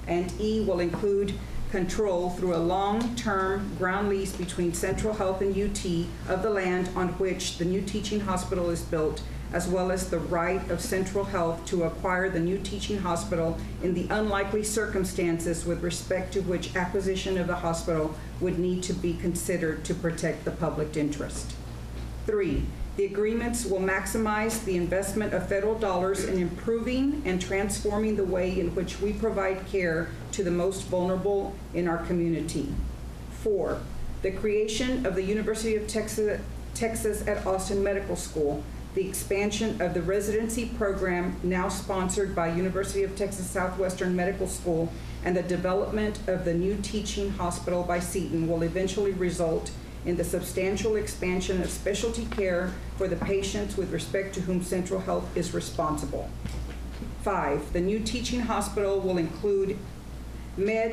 And E, will include control through a long-term ground lease between Central Health and UT of the land on which the new teaching hospital is built, as well as the right of Central Health to acquire the new teaching hospital in the unlikely circumstances with respect to which acquisition of the hospital would need to be considered to protect the public interest. 3, the agreements will maximize the investment of federal dollars in improving and transforming the way in which we provide care to the most vulnerable in our community. 4, the creation of the University of Texas at Austin Medical School, the expansion of the residency program now sponsored by University of Texas Southwestern Medical School, and the development of the new teaching hospital by Seton will eventually result in the substantial expansion of specialty care for the patients with respect to whom Central Health is responsible. 5, the new teaching hospital will include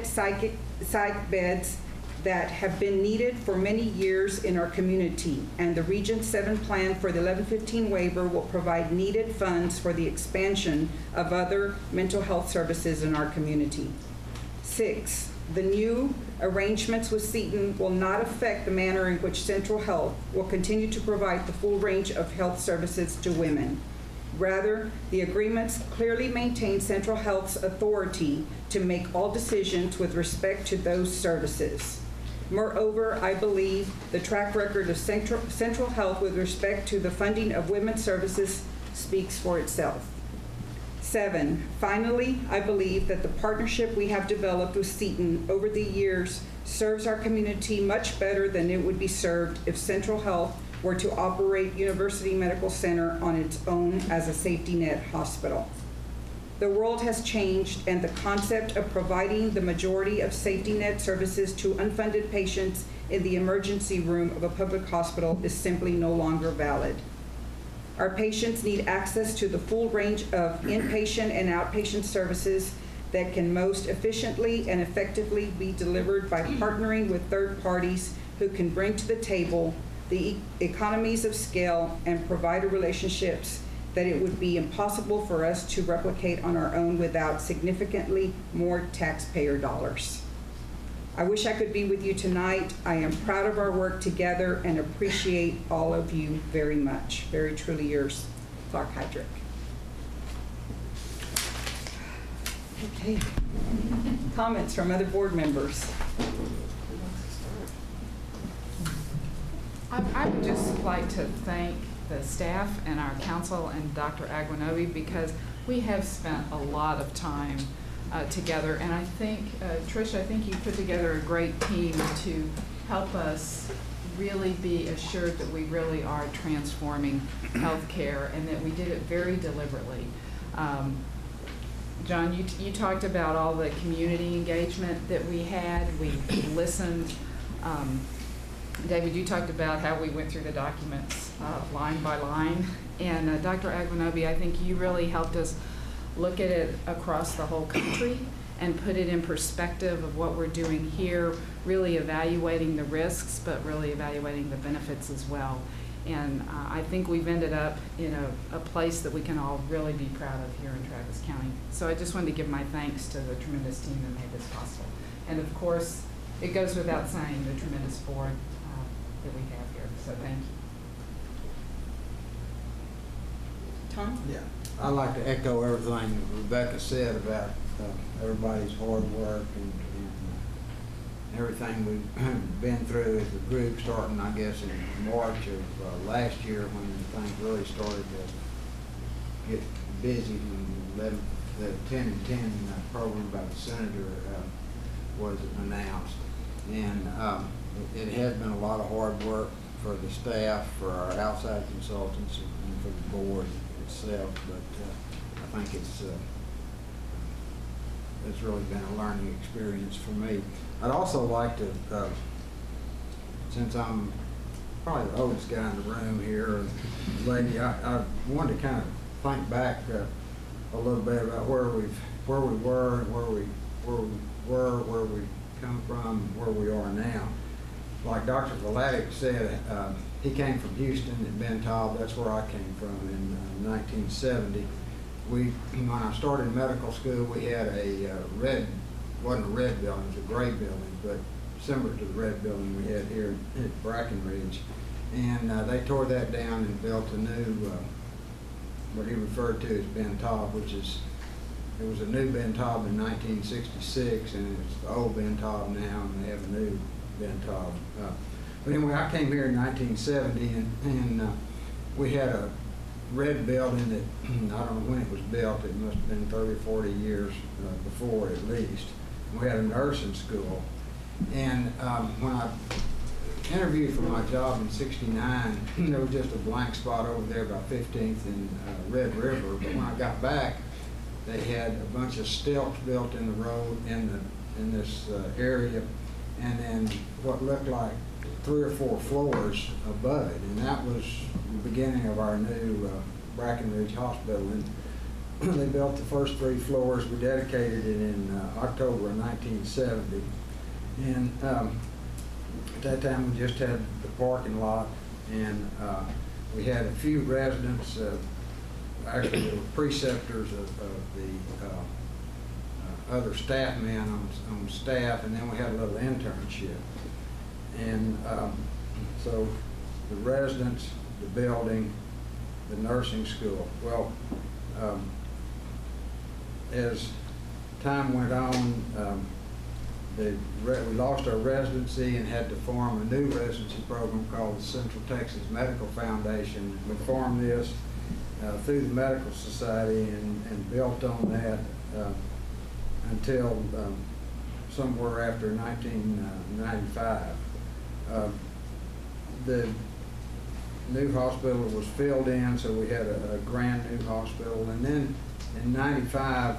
psych beds that have been needed for many years in our community, and the Region 7 plan for the 1115 waiver will provide needed funds for the expansion of other mental health services in our community. 6, the new arrangements with Seton will not affect the manner in which Central Health will continue to provide the full range of health services to women. Rather, the agreements clearly maintain Central Health's authority to make all decisions with respect to those services. Moreover, I believe the track record of Central Health with respect to the funding of women's services speaks for itself. 7, finally, I believe that the partnership we have developed with Seton over the years serves our community much better than it would be served if Central Health were to operate University Medical Center on its own as a safety net hospital. The world has changed, and the concept of providing the majority of safety net services to unfunded patients in the emergency room of a public hospital is simply no longer valid. Our patients need access to the full range of inpatient and outpatient services that can most efficiently and effectively be delivered by partnering with third parties who can bring to the table the economies of scale and provider relationships that it would be impossible for us to replicate on our own without significantly more taxpayer dollars. I wish I could be with you tonight. I am proud of our work together and appreciate all of you very much. Very truly yours, Clark Heidrich. Okay. Comments from other board members?
I would just like to thank the staff and our council and Dr. Aguinobi, because we have spent a lot of time together, and I think, Trish, I think you put together a great team to help us really be assured that we really are transforming healthcare, and that we did it very deliberately. John, you talked about all the community engagement that we had. We listened. David, you talked about how we went through the documents line by line. And Dr. Aguinobi, I think you really helped us look at it across the whole country and put it in perspective of what we're doing here, really evaluating the risks, but really evaluating the benefits as well. And I think we've ended up in a place that we can all really be proud of here in Travis County. So I just wanted to give my thanks to the tremendous team that made this possible. And of course, it goes without saying, the tremendous board that we have here. So thank you.
Tom?
Yeah, I'd like to echo everything Rebecca said about everybody's hard work and everything we've been through as a group, starting, I guess, in March of last year when things really started to get busy. And the 10 and 10 program by the senator was announced. And it has been a lot of hard work for the staff, for our outside consultants, and for the board itself. But I think it's really been a learning experience for me. I'd also like to, since I'm probably the oldest guy in the room here, lady, I wanted to kind of think back a little bit about where we were, and where we come from, and where we are now. Like Dr. Vladeck said, he came from Houston at Ben Taub. That's where I came from in 1970. When I started medical school, we had wasn't a red building, it was a gray building, but similar to the red building we had here at Brackenridge. And they tore that down and built a new, what he referred to as Ben Taub, it was a new Ben Taub in 1966, and it's the old Ben Taub now, and they have a new Ben Taub. But anyway, I came here in 1970, and we had a red building that, I don't know when it was built, it must have been 30 or 40 years before at least. We had a nursing school. And when I interviewed for my job in '69, there was just a blank spot over there by 15th and Red River. But when I got back, they had a bunch of stilts built in the road in this area, and then what looked like 3 or 4 floors above it, and that was the beginning of our new Brackenridge Hospital. And they built the first 3 floors. We dedicated it in October of 1970, and at that time we just had the parking lot, and we had a few residents, actually the preceptors of the other staff men on staff, and then we had a little internship. And so the residents, the building, the nursing school. Well, as time went on, we lost our residency and had to form a new residency program called the Central Texas Medical Foundation. We formed this through the Medical Society and built on that until somewhere after 1995. The new hospital was filled in, so we had a grand new hospital. And then in '95,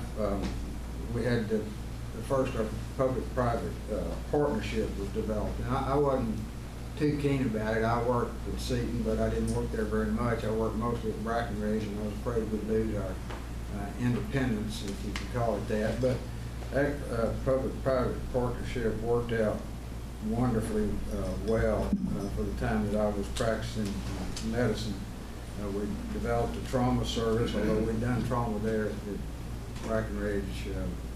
we had the first public-private partnership was developed. And I wasn't too keen about it. I worked at Seton, but I didn't work there very much. I worked mostly at Brackenridge, and I was afraid we'd lose our independence, if you could call it that. But that public-private partnership worked out wonderfully well for the time that I was practicing medicine. We developed a trauma service, although we'd done trauma there at Brackenridge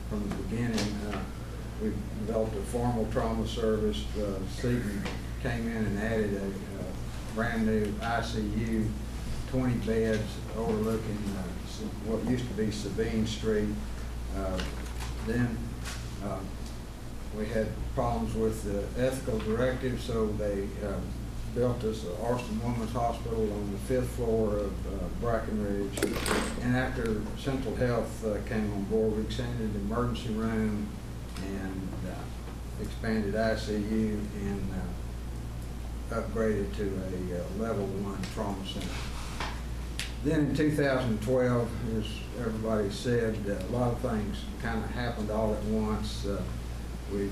from the beginning. We developed a formal trauma service. Seton came in and added a brand new ICU, 20 beds overlooking what used to be Sabine Street. Then we had problems with the ethical directive, so they built us an Austin Women's Hospital on the 5th floor of Brackenridge. And after Central Health came on board, we extended the emergency room and expanded ICU and upgraded to a level 1 trauma center. Then in 2012, as everybody said, a lot of things kind of happened all at once. We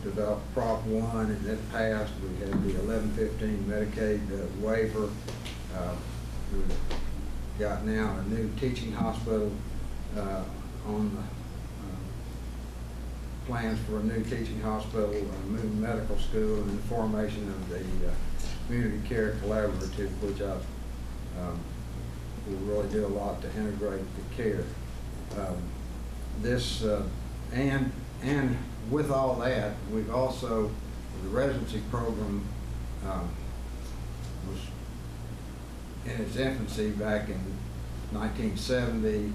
developed Prop 1, and that passed. We had the 1115 Medicaid waiver. We've got now a new teaching hospital on the plans for a new teaching hospital, a new medical school, and the formation of the Community Care Collaborative, which we really do a lot to integrate the care. And with all that, we've also, the residency program was in its infancy back in 1970,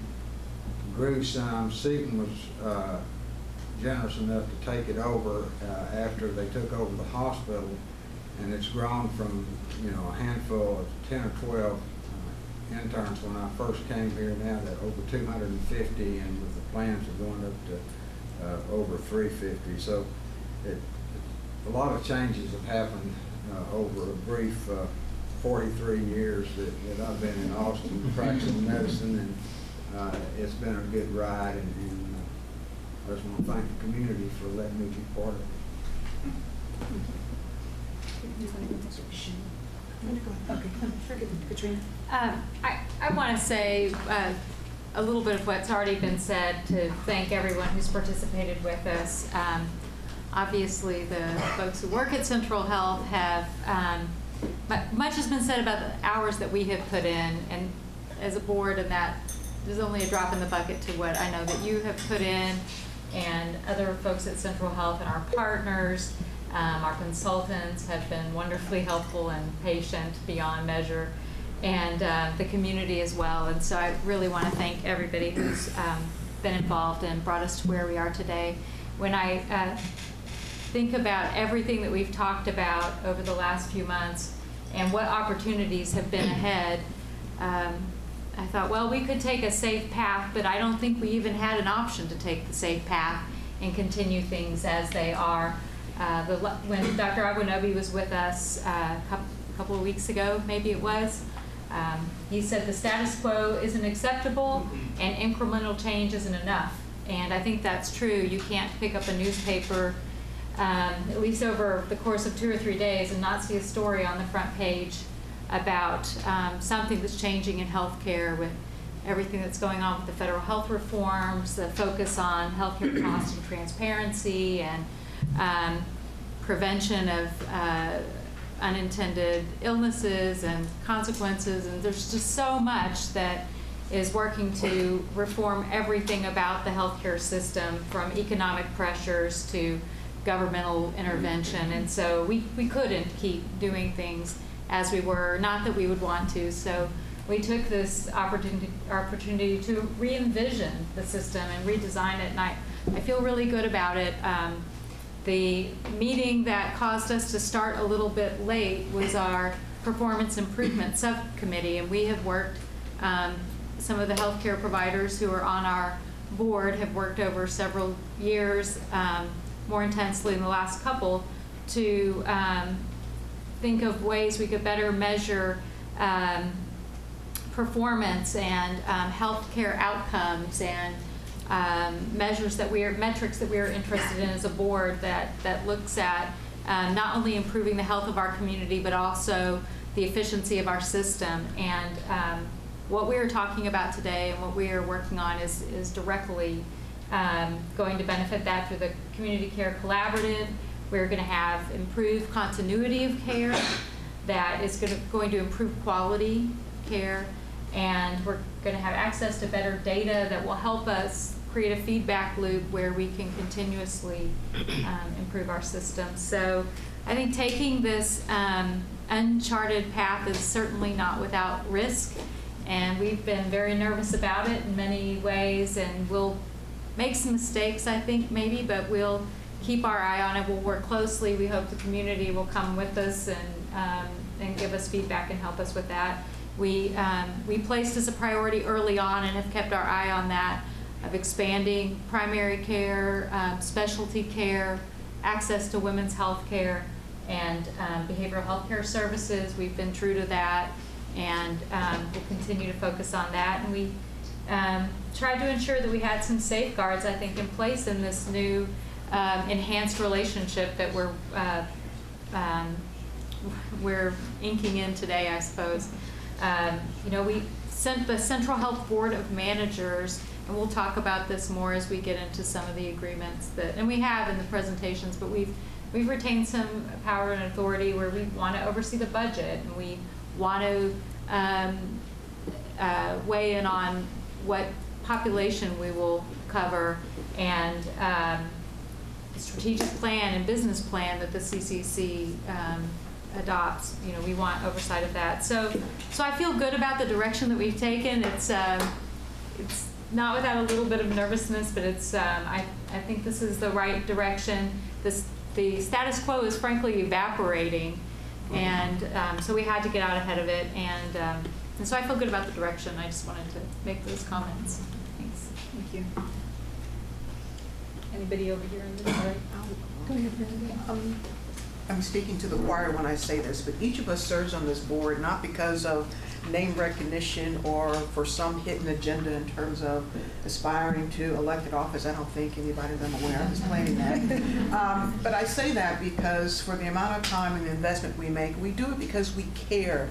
grew some. Seton was generous enough to take it over after they took over the hospital, and it's grown from, a handful of 10 or 12 interns when I first came here, now to over 250, and with the plans of going up to over 350. So a lot of changes have happened over a brief 43 years that I've been in Austin practicing medicine, and it's been a good ride, and I just want to thank the community for letting me be part of it.
Katrina.
I want to say a little bit of what's already been said to thank everyone who's participated with us. Obviously, the folks who work at Central Health have, much has been said about the hours that we have put in, and as a board, and that is only a drop in the bucket to what I know that you have put in, and other folks at Central Health and our partners. Our consultants have been wonderfully helpful and patient beyond measure, and the community as well. And so I really want to thank everybody who's been involved and brought us to where we are today. When I think about everything that we've talked about over the last few months and what opportunities have been ahead, I thought, well, we could take a safe path, but I don't think we even had an option to take the safe path and continue things as they are. When Dr. Aguinobi was with us a couple of weeks ago, maybe it was, he said the status quo isn't acceptable and incremental change isn't enough. And I think that's true. You can't pick up a newspaper, at least over the course of 2 or 3 days, and not see a story on the front page about something that's changing in healthcare, with everything that's going on with the federal health reforms, the focus on healthcare cost and transparency, and prevention of unintended illnesses and consequences. And there's just so much that is working to reform everything about the healthcare system, from economic pressures to governmental intervention. And so we couldn't keep doing things as we were, not that we would want to. So we took this opportunity to re-envision the system and redesign it, and I feel really good about it. The meeting that caused us to start a little bit late was our performance improvement subcommittee, and we have worked, some of the healthcare providers who are on our board have worked over several years, more intensely in the last couple, to think of ways we could better measure performance and healthcare outcomes, and metrics that we are interested in as a board that looks at not only improving the health of our community, but also the efficiency of our system. And what we are talking about today and what we are working on is directly going to benefit that through the Community Care Collaborative. We're going to have improved continuity of care that is going to improve quality care, and we're going to have access to better data that will help us create a feedback loop where we can continuously improve our system. So I think taking this uncharted path is certainly not without risk, and we've been very nervous about it in many ways, and we'll make some mistakes, I think, maybe, but we'll keep our eye on it. We'll work closely. We hope the community will come with us and give us feedback and help us with that. We placed as a priority early on, and have kept our eye on that, of expanding primary care, specialty care, access to women's health care, and behavioral health care services. We've been true to that, and we'll continue to focus on that. And we tried to ensure that we had some safeguards, I think, in place in this new enhanced relationship that we're inking in today, I suppose. You know, we sent the Central Health Board of Managers, and we'll talk about this more as we get into some of the agreements that, and we have in the presentations, but we've retained some power and authority where we want to oversee the budget, and we want to weigh in on what population we will cover, and the strategic plan and business plan that the CCC adopts. You know, we want oversight of that. So I feel good about the direction that we've taken. It's not without a little bit of nervousness, but it's I think this is the right direction. The status quo is frankly evaporating, and so we had to get out ahead of it, and so I feel good about the direction. I just wanted to make those comments. Thanks.
Thank you. Anybody over here in this way?
Go ahead, Brenda. I'm speaking to the choir when I say this, but each of us serves on this board not because of name recognition or for some hidden agenda in terms of aspiring to elected office. I don't think anybody that I'm aware of is claiming that. But I say that because for the amount of time and the investment we make, we do it because we care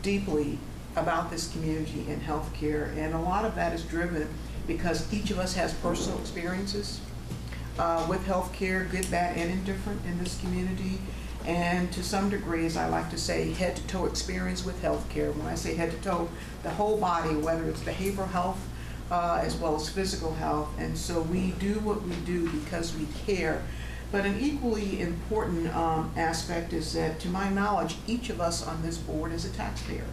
deeply about this community and healthcare. And a lot of that is driven because each of us has personal experiences with healthcare, good, bad, and indifferent in this community. And to some degree, as I like to say, head-to-toe experience with healthcare. When I say head-to-toe, the whole body, whether it's behavioral health as well as physical health. And so we do what we do because we care. But an equally important aspect is that, to my knowledge, each of us on this board is a taxpayer.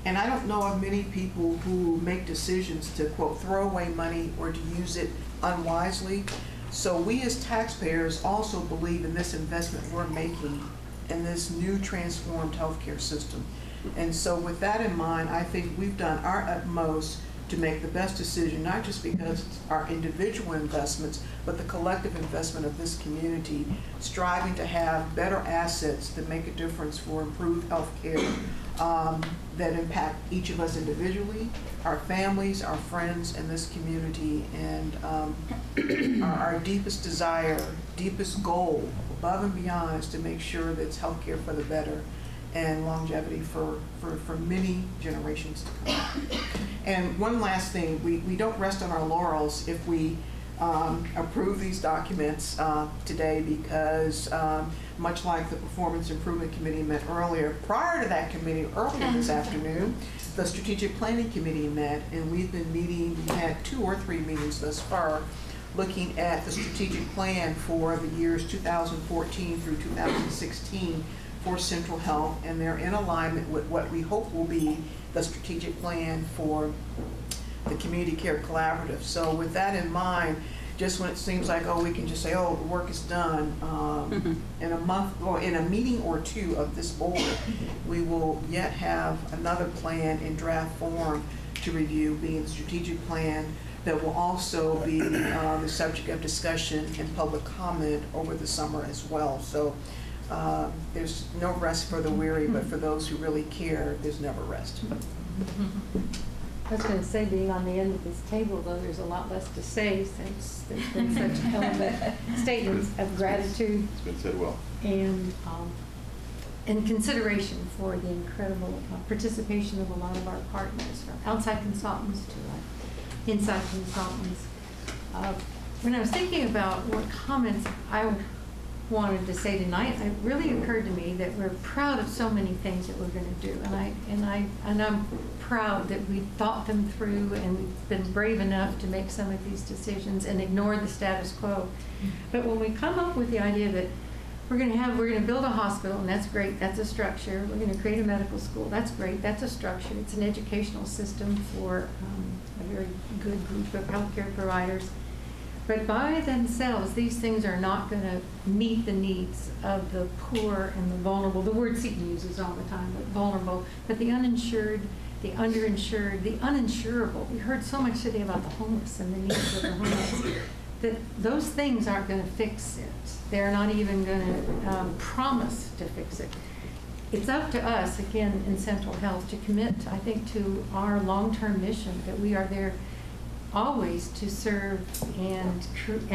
And I don't know of many people who make decisions to, quote, throw away money or to use it unwisely. So we as taxpayers also believe in this investment we're making in this new transformed healthcare system. And so with that in mind, I think we've done our utmost to make the best decision, not just because it's our individual investments, but the collective investment of this community, striving to have better assets that make a difference for improved health care that impact each of us individually, our families, our friends, and this community. And our deepest desire, deepest goal, above and beyond, is to make sure that it's health care for the better and longevity for many generations to come. And one last thing, we don't rest on our laurels if we approve these documents today, because much like the Performance Improvement Committee met earlier, prior to that committee, earlier this afternoon, the Strategic Planning Committee met, and we've been meeting, we had 2 or 3 meetings thus far, looking at the strategic plan for the years 2014 through 2016 for Central Health, and they're in alignment with what we hope will be the strategic plan for the Community Care Collaborative. So with that in mind, just when it seems like, oh, we can just say, oh, the work is done, in a month or in a meeting or 2 of this board, we will yet have another plan in draft form to review, being the strategic plan that will also be the subject of discussion and public comment over the summer as well. So there's no rest for the weary, but for those who really care, there's never rest.
I was going to say, being on the end of this table, though, there's a lot less to say since there's been such eloquent statements of gratitude.
It's been said well.
And consideration for the incredible participation of a lot of our partners, from outside consultants to inside consultants. When I was thinking about what comments I wanted to say tonight, it really occurred to me that we're proud of so many things that we're going to do, and I'm proud that we thought them through and we've been brave enough to make some of these decisions and ignore the status quo. But when we come up with the idea that we're going to build a hospital, and that's great, that's a structure. We're going to create a medical school, that's great, that's a structure. It's an educational system for a very good group of healthcare providers. But by themselves, these things are not going to meet the needs of the poor and the vulnerable. The word Seton uses all the time, but vulnerable. But the uninsured, the underinsured, the uninsurable. We heard so much today about the homeless and the needs of the homeless. That those things aren't going to fix it. They're not even going to promise to fix it. It's up to us, again, in Central Health, to commit, I think, to our long-term mission that we are there always to serve and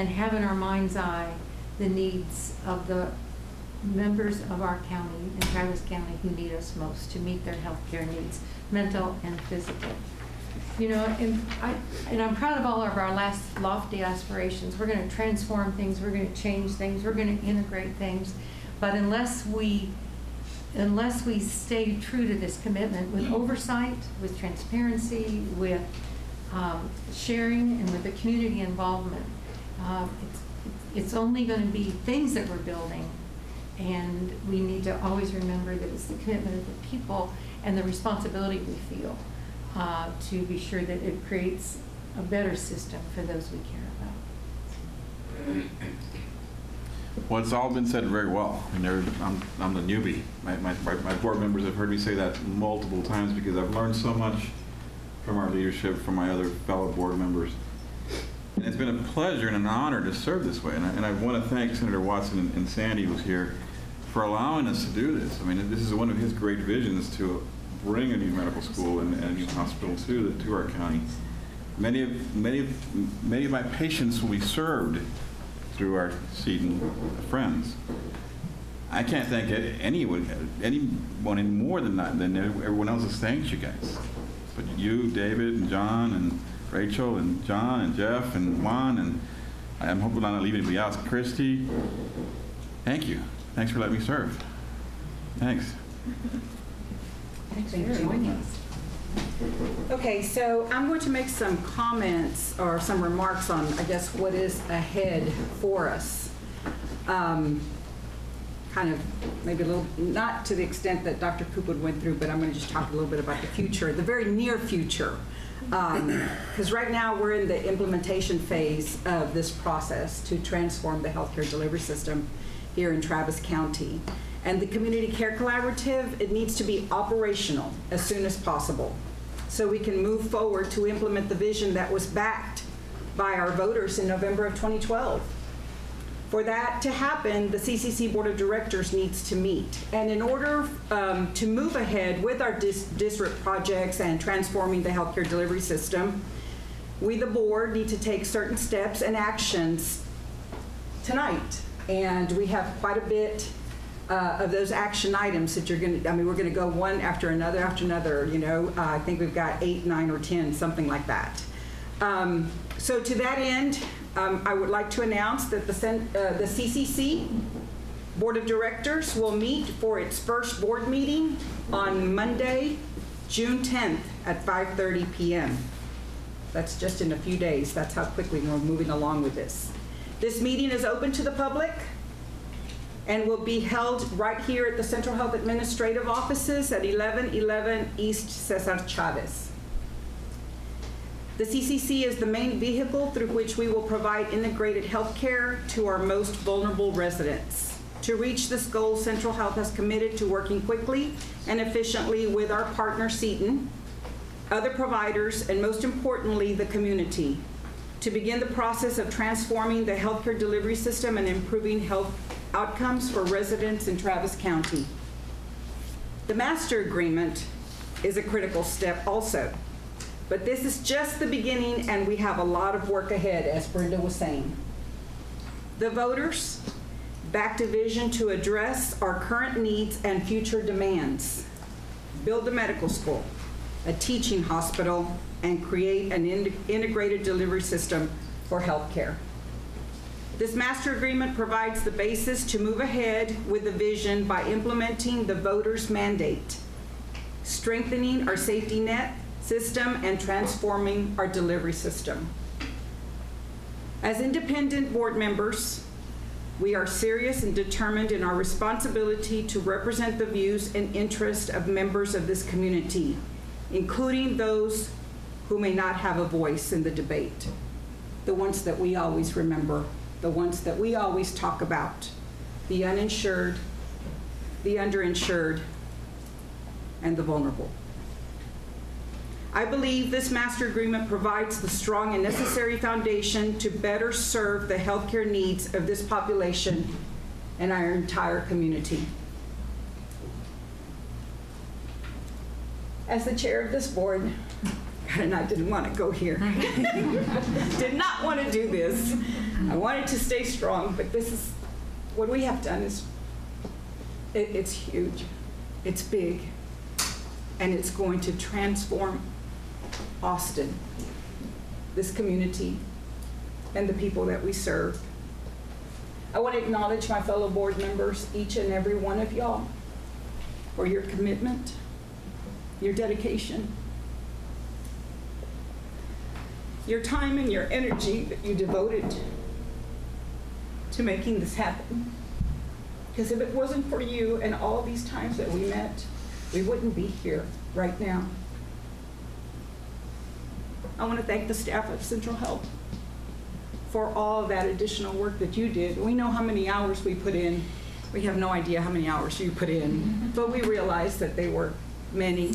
have in our mind's eye the needs of the members of our county and Travis County who need us most to meet their health care needs, mental and physical. You know, and I'm proud of all of our lofty aspirations. We're going to transform things, we're going to change things, we're going to integrate things, but unless we stay true to this commitment with oversight, with transparency, with sharing, and with the community involvement, it's only going to be things that we're building, and we need to always remember that it's the commitment of the people and the responsibility we feel to be sure that it creates a better system for those we care about.
Well, it's all been said very well, and I'm the newbie. My board members have heard me say that multiple times because I've learned so much from our leadership, from my other fellow board members. And it's been a pleasure and an honor to serve this way. And I want to thank Senator Watson and Sandy, who's here, for allowing us to do this. I mean, this is one of his great visions, to bring a new medical school and a new hospital to our county. Many of my patients will be served through our Seton friends. I can't thank anyone any more than everyone else has thanked you guys. But you, David, and John, and Rachel, and John, and Jeff, and Juan, and I'm hoping I'm not leaving anybody else. Christy, thank you. Thanks for letting me serve. Thanks.
Thanks for joining us. Okay, so I'm going to make some comments or some remarks on, I guess, what is ahead for us. Kind of maybe a little, not to the extent that Dr. Cooper went through, but I'm going to just talk a little bit about the future, the very near future. Because right now we're in the implementation phase of this process to transform the healthcare delivery system here in Travis County. And the Community Care Collaborative, it needs to be operational as soon as possible so we can move forward to implement the vision that was backed by our voters in November of 2012. For that to happen, the CCC Board of Directors needs to meet. And in order to move ahead with our district projects and transforming the healthcare delivery system, we, the board, need to take certain steps and actions tonight. And we have quite a bit of those action items that you're going to, I mean, we're going to go one after another, you know. I think we've got 8, 9, or 10, something like that. So to that end, I would like to announce that the CCC Board of Directors will meet for its first board meeting on Monday, June 10th at 5:30 p.m. That's just in a few days. That's how quickly we're moving along with this. This meeting is open to the public and will be held right here at the Central Health Administrative Offices at 1111 East Cesar Chavez. The CCC is the main vehicle through which we will provide integrated health care to our most vulnerable residents. To reach this goal, Central Health has committed to working quickly and efficiently with our partner, Seton, other providers, and most importantly, the community, to begin the process of transforming the healthcare delivery system and improving health outcomes for residents in Travis County. The master agreement is a critical step also. But this is just the beginning, and we have a lot of work ahead, as Brenda was saying. The voters backed a vision to address our current needs and future demands, build a medical school, a teaching hospital, and create an integrated delivery system for health care. This master agreement provides the basis to move ahead with the vision by implementing the voters' mandate, strengthening our safety net system, and transforming our delivery system. As independent board members, we are serious and determined in our responsibility to represent the views and interests of members of this community, including those who may not have a voice in the debate, the ones that we always remember, the ones that we always talk about, the uninsured, the underinsured, and the vulnerable. I believe this master agreement provides the strong and necessary foundation to better serve the healthcare needs of this population and our entire community. As the chair of this board, God, and I didn't want to go here. Did not want to do this. I wanted to stay strong, but this is, what we have done is, it's huge, it's big, and it's going to transform Austin, this community, and the people that we serve. I want to acknowledge my fellow board members, each and every one of y'all, for your commitment, your dedication, your time and your energy that you devoted to making this happen. Because if it wasn't for you and all these times that we met, we wouldn't be here right now. I want to thank the staff of Central Health for all of that additional work that you did. We know how many hours we put in. We have no idea how many hours you put in, but we realize that they were many,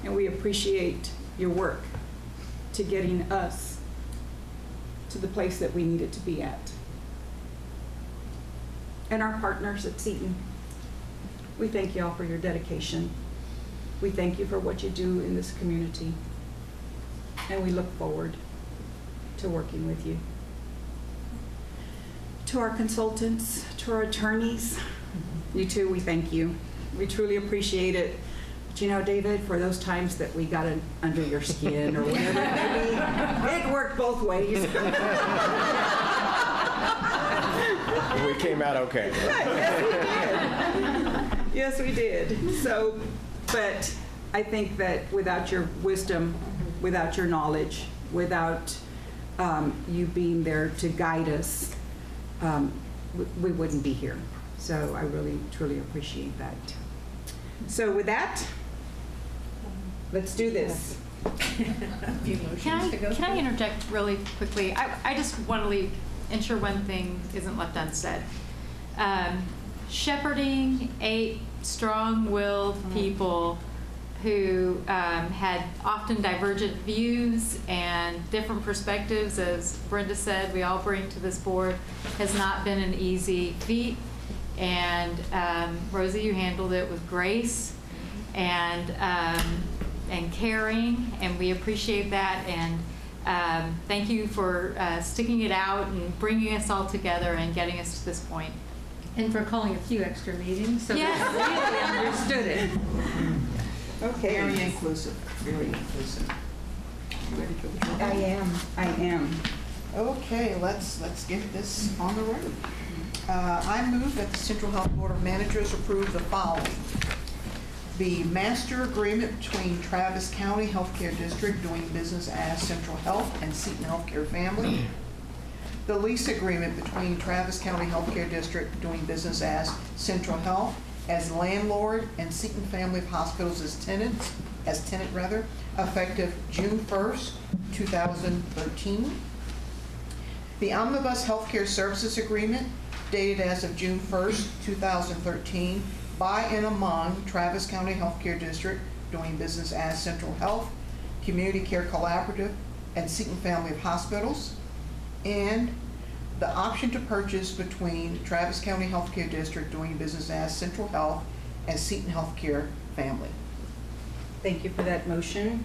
and we appreciate your work to getting us to the place that we needed to be at. and our partners at Seton. We thank you all for your dedication. We thank you for what you do in this community, and we look forward to working with you. To our consultants, to our attorneys, you too, we thank you. We truly appreciate it. But you know, David, for those times that we got under your skin or whatever it may be, it worked both ways.
We came out okay.
Yes, we did. So, but I think that without your wisdom, without your knowledge, without you being there to guide us, we wouldn't be here. So I really, truly appreciate that. So with that, let's do this.
Can I interject really quickly? I just want to ensure one thing isn't left unsaid. Shepherding 8 strong-willed people who had often divergent views and different perspectives, as Brenda said, we all bring to this board, has not been an easy feat. And Rosie, you handled it with grace and caring, and we appreciate that. And thank you for sticking it out and bringing us all together and getting us to this point.
And for calling a few extra meetings, so
Yes.
that we really understood it.
Okay.
Very inclusive, very inclusive. You ready for the drawing?
I am.
Okay, let's get this on the road. I move that the Central Health Board of Managers approve the following. The master agreement between Travis County Healthcare District doing business as Central Health and Seton Healthcare Family. The lease agreement between Travis County Healthcare District doing business as Central Health as landlord and Seton Family of Hospitals as tenant, effective June 1st, 2013. The Omnibus Healthcare Services Agreement dated as of June 1st, 2013, by and among Travis County Healthcare District doing business as Central Health, Community Care Collaborative, and Seton Family of Hospitals, and the option to purchase between Travis County Healthcare District doing business as Central Health and Seton Healthcare Family.
Thank you for that motion.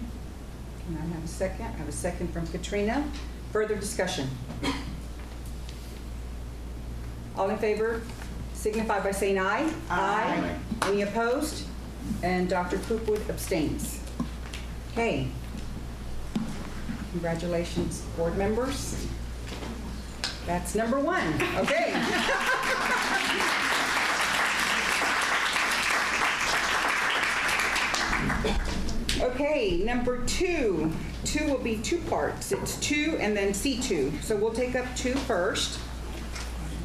Can I have a second? I have a second from Katrina. Further discussion? All in favor signify by saying aye. Aye. Any opposed? And Dr. Poopwood abstains. Okay. Congratulations, board members. That's number 1. Okay. Okay, number 2. 2 will be 2 parts. It's 2 and then C2. So we'll take up 2 first.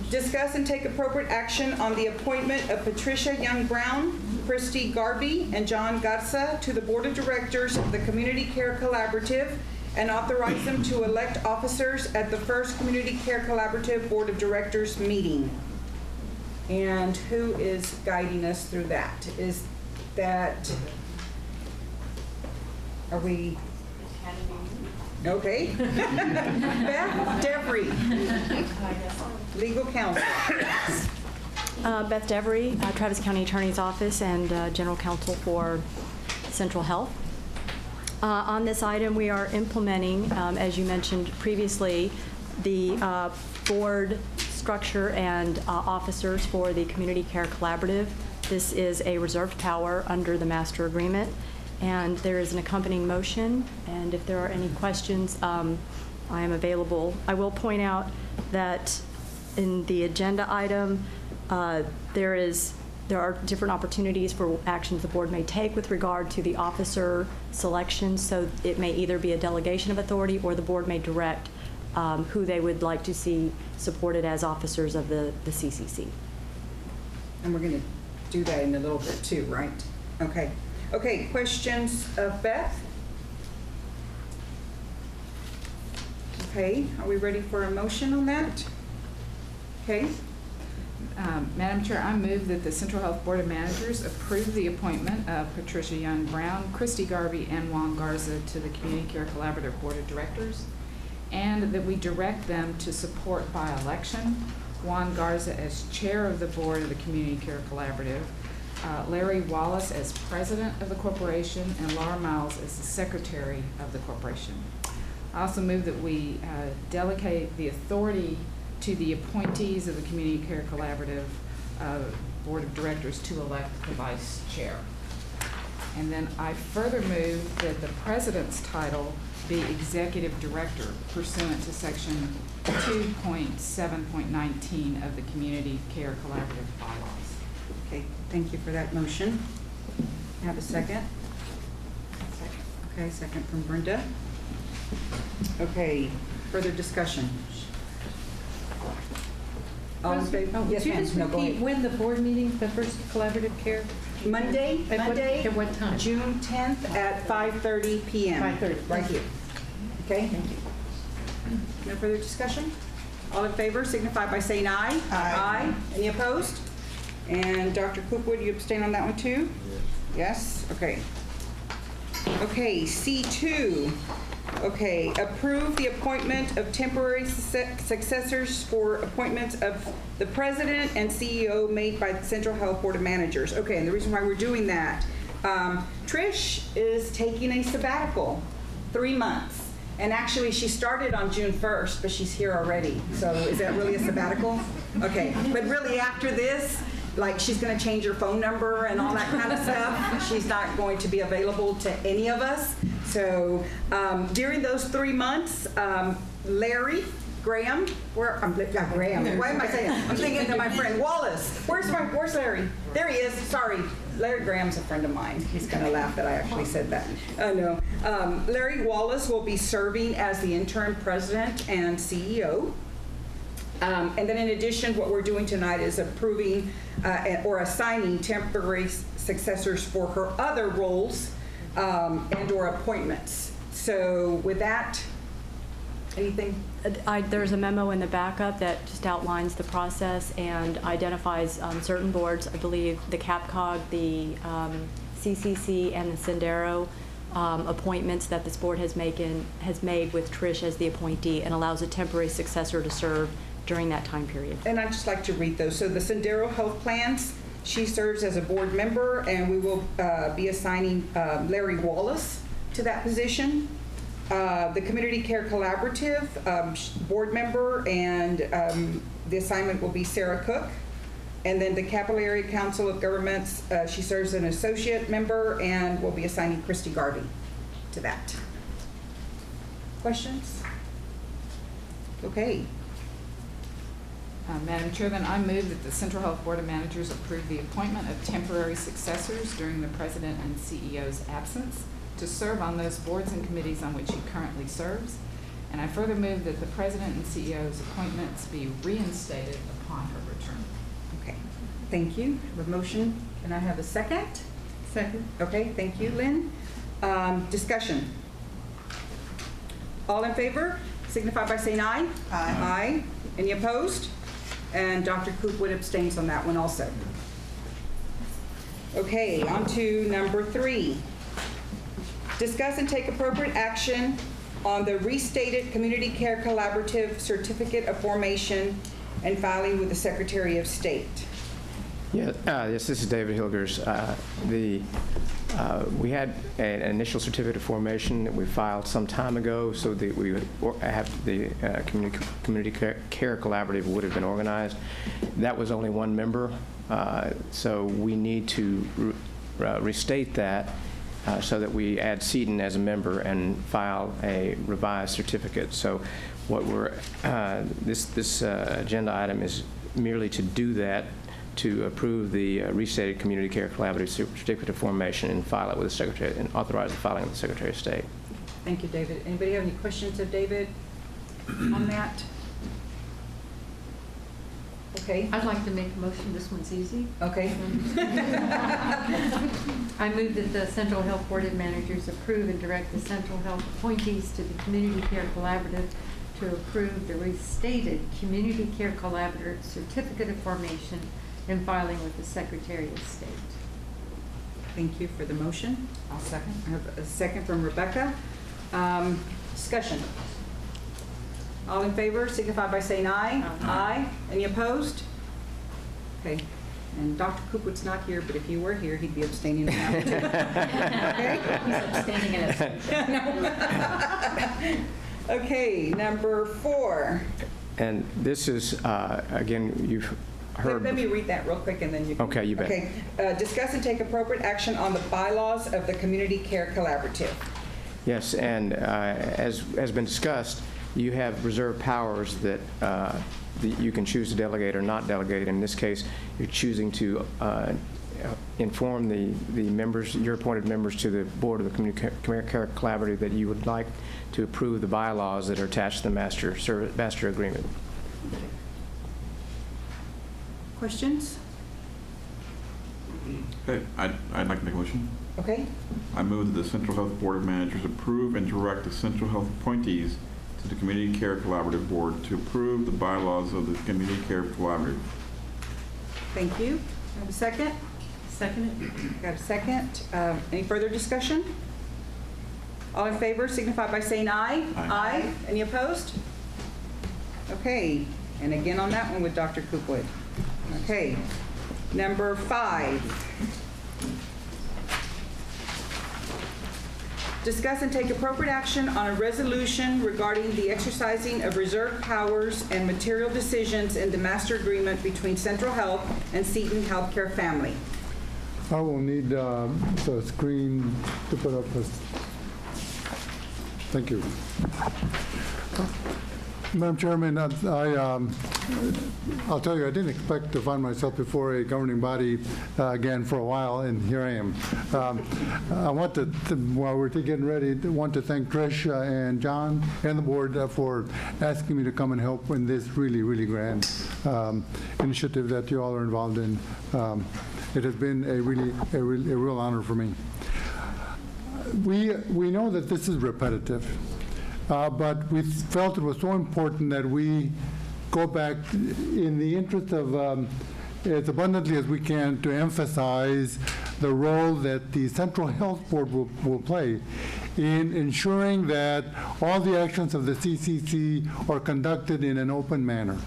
Discuss and take appropriate action on the appointment of Patricia Young Brown, Christy Garby, and John Garza to the Board of Directors of the Community Care Collaborative and authorize them to elect officers at the first Community Care Collaborative Board of Directors meeting. And who is guiding us through that? Is that, are we? Okay. Beth Devery, legal counsel.
Beth Devery, Travis County Attorney's Office and General Counsel for Central Health. On this item, we are implementing, as you mentioned previously, the board structure and officers for the Community Care Collaborative. This is a reserved power under the master agreement. And there is an accompanying motion, and if there are any questions, I am available. I will point out that in the agenda item, there are different opportunities for actions the board may take with regard to the officer selection, so it may either be a delegation of authority or the board may direct who they would like to see supported as officers of the CCC.
And we're going to do that in a little bit too, right? Okay. Okay, questions of Beth? Okay, are we ready for a motion on that? Okay.
Madam Chair, I move that the Central Health Board of Managers approve the appointment of Patricia Young Brown, Christy Garby, and Juan Garza to the Community Care Collaborative Board of Directors, and that we direct them to support by election Juan Garza as chair of the board of the Community Care Collaborative, Larry Wallace as president of the corporation, and Laura Miles as the secretary of the corporation. I also move that we delegate the authority to the appointees of the Community Care Collaborative Board of Directors to elect the vice chair. And then I further move that the president's title be executive director pursuant to section 2.7.19 of the Community Care Collaborative bylaws.
Okay, thank you for that motion. Have a second? Second. Okay, second from Brenda. Okay, further discussion? All in favor?
Yes, ma'am. Just repeat when the board meeting, the first collaborative care?
Monday,
At what time?
June 10th at 5:30 p.m.
5:30.
Right here. Okay? Thank you. No further discussion? All in favor signify by saying aye. Aye. Any opposed? And Dr. Coopwood, you abstain on that one too? Yes. Okay. Okay, C2. Okay, approve the appointment of temporary successors for appointments of the president and CEO made by the Central Health Board of Managers. Okay, and the reason why we're doing that, Trish is taking a sabbatical, 3 months. And actually, she started on June 1st, but she's here already. So is that really a sabbatical? Okay, but really after this, like she's going to change her phone number and all that kind of stuff. She's not going to be available to any of us. So during those 3 months, Larry Graham, Graham. Why am I saying? I'm thinking to my friend Wallace. Where's Larry? There he is. Sorry. Larry Graham's a friend of mine. He's going to laugh that I actually said that. No. Larry Wallace will be serving as the interim president and CEO. And then in addition, what we're doing tonight is approving or assigning temporary successors for her other roles and or appointments. So with that, anything?
There's a memo in the backup that just outlines the process and identifies certain boards. I believe the CAPCOG, the CCC, and the Sendero appointments that this board has made with Trish as the appointee and allows a temporary successor to serve during that time period.
And I'd just like to read those. So the Sendero Health Plans, she serves as a board member, and we will be assigning Larry Wallace to that position. The Community Care Collaborative, board member, and the assignment will be Sarah Cook. And then the Capillary Council of Governments, she serves as an associate member, and we'll be assigning Christy Garvey to that. Questions? Okay.
Madam Chair, then I move that the Central Health Board of Managers approve the appointment of temporary successors during the President and CEO's absence to serve on those boards and committees on which he currently serves. And I further move that the President and CEO's appointments be reinstated upon her return.
Okay, thank you. The motion, can I have a second?
Second.
Okay, thank you, Lynn. Discussion. All in favor signify by saying aye. Aye. Aye. Any opposed? And Dr. Coopwood abstains on that one also. Okay, on to number 3. Discuss and take appropriate action on the restated Community Care Collaborative Certificate of Formation and filing with the Secretary of State.
Yeah, yes, this is David Hilgers. We had an initial certificate of formation that we filed some time ago, so that we would have the Community Care Collaborative would have been organized. That was only one member, so we need to restate that so that we add Seton as a member and file a revised certificate. So what we're this agenda item is merely to do that, to approve the restated Community Care Collaborative Certificate of Formation and file it with the Secretary, and authorize the filing with the Secretary of State.
Thank you, David. Anybody have any questions of David on that? Okay.
I'd like to make a motion. This one's easy.
Okay.
I move that the Central Health Board of Managers approve and direct the Central Health appointees to the Community Care Collaborative to approve the restated Community Care Collaborative Certificate of Formation and filing with the Secretary of State.
Thank you for the motion.
I'll second.
I have a second from Rebecca. Discussion. All in favor signify by saying aye. Aye. Any opposed? Okay. And Dr. Coopwood's not here, but if he were here, he'd be abstaining now too. Okay?
He's abstaining in his.
Okay, number 4.
And this is, again, you've heard.
Let me read that real quick and then you can.
Okay, you bet.
Okay. Discuss and take appropriate action on the bylaws of the Community Care Collaborative.
Yes, and as has been discussed, you have reserved powers that you can choose to delegate or not delegate. In this case, you're choosing to inform the members, your appointed members to the board of the Community Care Collaborative that you would like to approve the bylaws that are attached to the master agreement.
Questions?
Okay, I'd like to make a motion.
Okay.
I move that the Central Health Board of Managers approve and direct the Central Health appointees to the Community Care Collaborative Board to approve the bylaws of the Community Care Collaborative.
Thank you. Have a second?
Second.
Got a second. Any further discussion? All in favor signify by saying aye. Aye. Any opposed? Okay. And again on that one with Dr. Coopwood. Okay. Number 5. Discuss and take appropriate action on a resolution regarding the exercising of reserved powers and material decisions in the master agreement between Central Health and Seton Healthcare Family.
I will need the screen to put up this. Thank you. Madam Chairman, I'll tell you, I didn't expect to find myself before a governing body again for a while, and here I am. I want to, while we're getting ready, want to thank Trish and John and the board for asking me to come and help in this really, really grand initiative that you all are involved in. It has been a real honor for me. We know that this is repetitive. But we felt it was so important that we go back in the interest of, as abundantly as we can, to emphasize the role that the Central Health Board will play in ensuring that all the actions of the CCC are conducted in an open manner.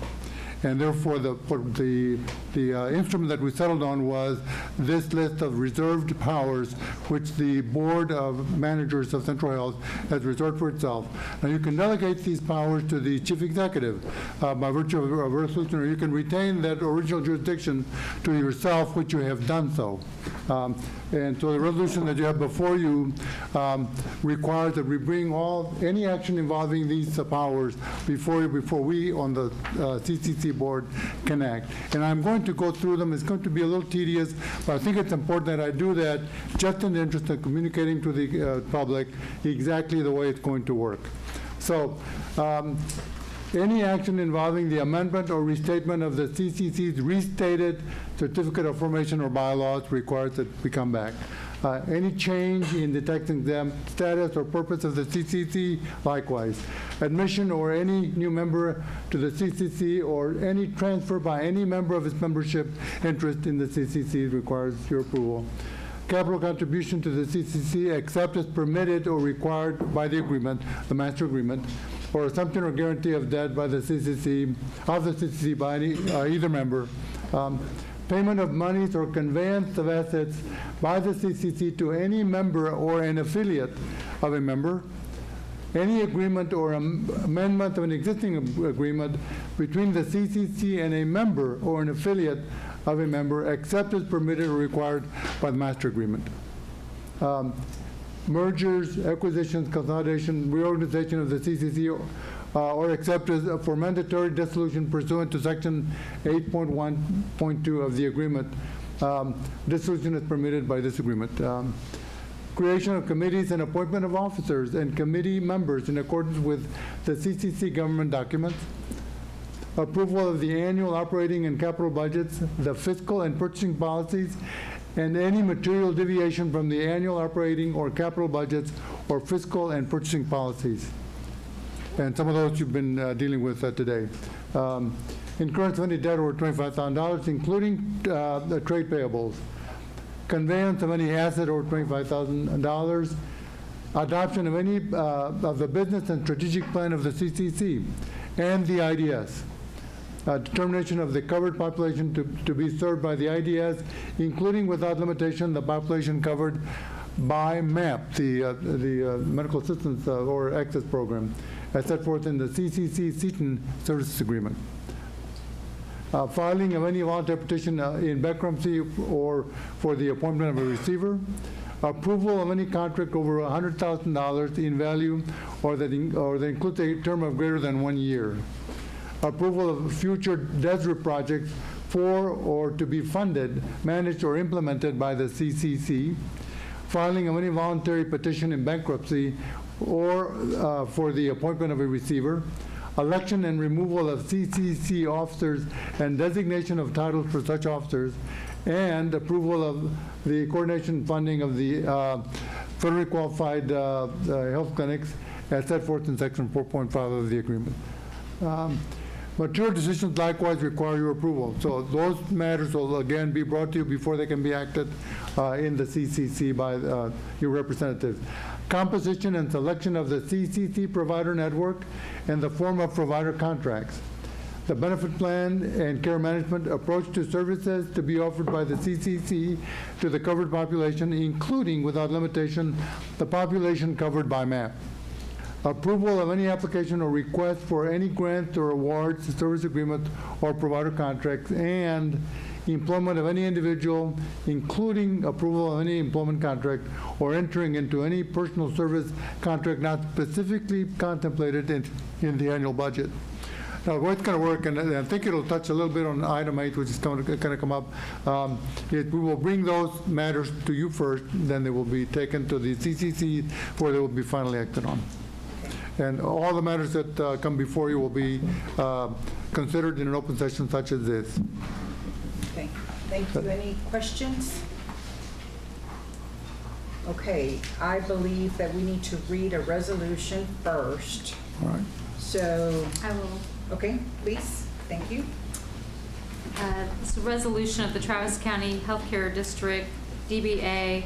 And therefore, the instrument that we settled on was this list of reserved powers, which the Board of Managers of Central Health has reserved for itself. Now, you can delegate these powers to the Chief Executive by virtue of a resolution, or you can retain that original jurisdiction to yourself, which you have done so. And so the resolution that you have before you requires that we bring any action involving these powers before we on the CCC board can act. And I'm going to go through them. It's going to be a little tedious, but I think it's important that I do that just in the interest of communicating to the public exactly the way it's going to work. So any action involving the amendment or restatement of the CCC's restated certificate of formation or bylaws requires that we come back. Any change in the tax-exempt status or purpose of the CCC, likewise. Admission or any new member to the CCC or any transfer by any member of its membership interest in the CCC requires your approval. Capital contribution to the CCC except as permitted or required by the agreement, the master agreement, or assumption or guarantee of debt by the CCC, by either member. Payment of monies or conveyance of assets by the CCC to any member or an affiliate of a member. Any agreement or amendment of an existing agreement between the CCC and a member or an affiliate of a member, except as permitted or required by the master agreement. Mergers, acquisitions, consolidation, reorganization of the CCC, or except as for mandatory dissolution pursuant to Section 8.1.2 of the agreement. Dissolution is permitted by this agreement. Creation of committees and appointment of officers and committee members in accordance with the CCC government documents. Approval of the annual operating and capital budgets, the fiscal and purchasing policies, and any material deviation from the annual operating or capital budgets or fiscal and purchasing policies. And some of those you've been dealing with today. Incurrence of any debt over $25,000, including the trade payables. Conveyance of any asset over $25,000. Adoption of any of the business and strategic plan of the CCC. and the IDS. Determination of the covered population to be served by the IDS, including without limitation the population covered by MAP, the Medical Assistance or Access Program, as set forth in the CCC-Seton Services Agreement. Filing of any voluntary petition in bankruptcy or for the appointment of a receiver. Approval of any contract over $100,000 in value or that includes a term of greater than 1 year. Approval of future DESRA projects for or to be funded, managed, or implemented by the CCC. Filing of any voluntary petition in bankruptcy or for the appointment of a receiver. Election and removal of CCC officers and designation of titles for such officers, and approval of the coordination funding of the federally qualified health clinics as set forth in section 4.5 of the agreement. Material decisions likewise require your approval. So those matters will again be brought to you before they can be acted in the CCC by your representatives. Composition and selection of the CCC provider network and the form of provider contracts. The benefit plan and care management approach to services to be offered by the CCC to the covered population, including without limitation the population covered by MAP. Approval of any application or request for any grants or awards, service agreements, or provider contracts, and employment of any individual, including approval of any employment contract or entering into any personal service contract not specifically contemplated in the annual budget. Now, the way it's going to work, and I think it'll touch a little bit on item 8, which is going to come up, we will bring those matters to you first, then they will be taken to the CCC where they will be finally acted on. And all the matters that come before you will be considered in an open session such as this.
Okay, thank you. Any questions? Okay, I believe that we need to read a resolution first.
All right.
So,
I will.
Okay, please. Thank you.
It's a resolution of the Travis County Healthcare District, DBA,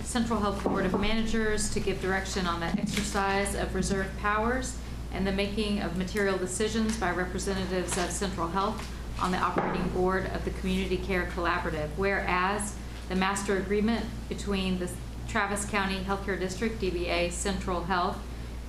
Central Health Board of Managers to give direction on the exercise of reserve powers and the making of material decisions by representatives of Central Health on the operating board of the Community Care Collaborative. Whereas the master agreement between the Travis County Healthcare District, DBA Central Health,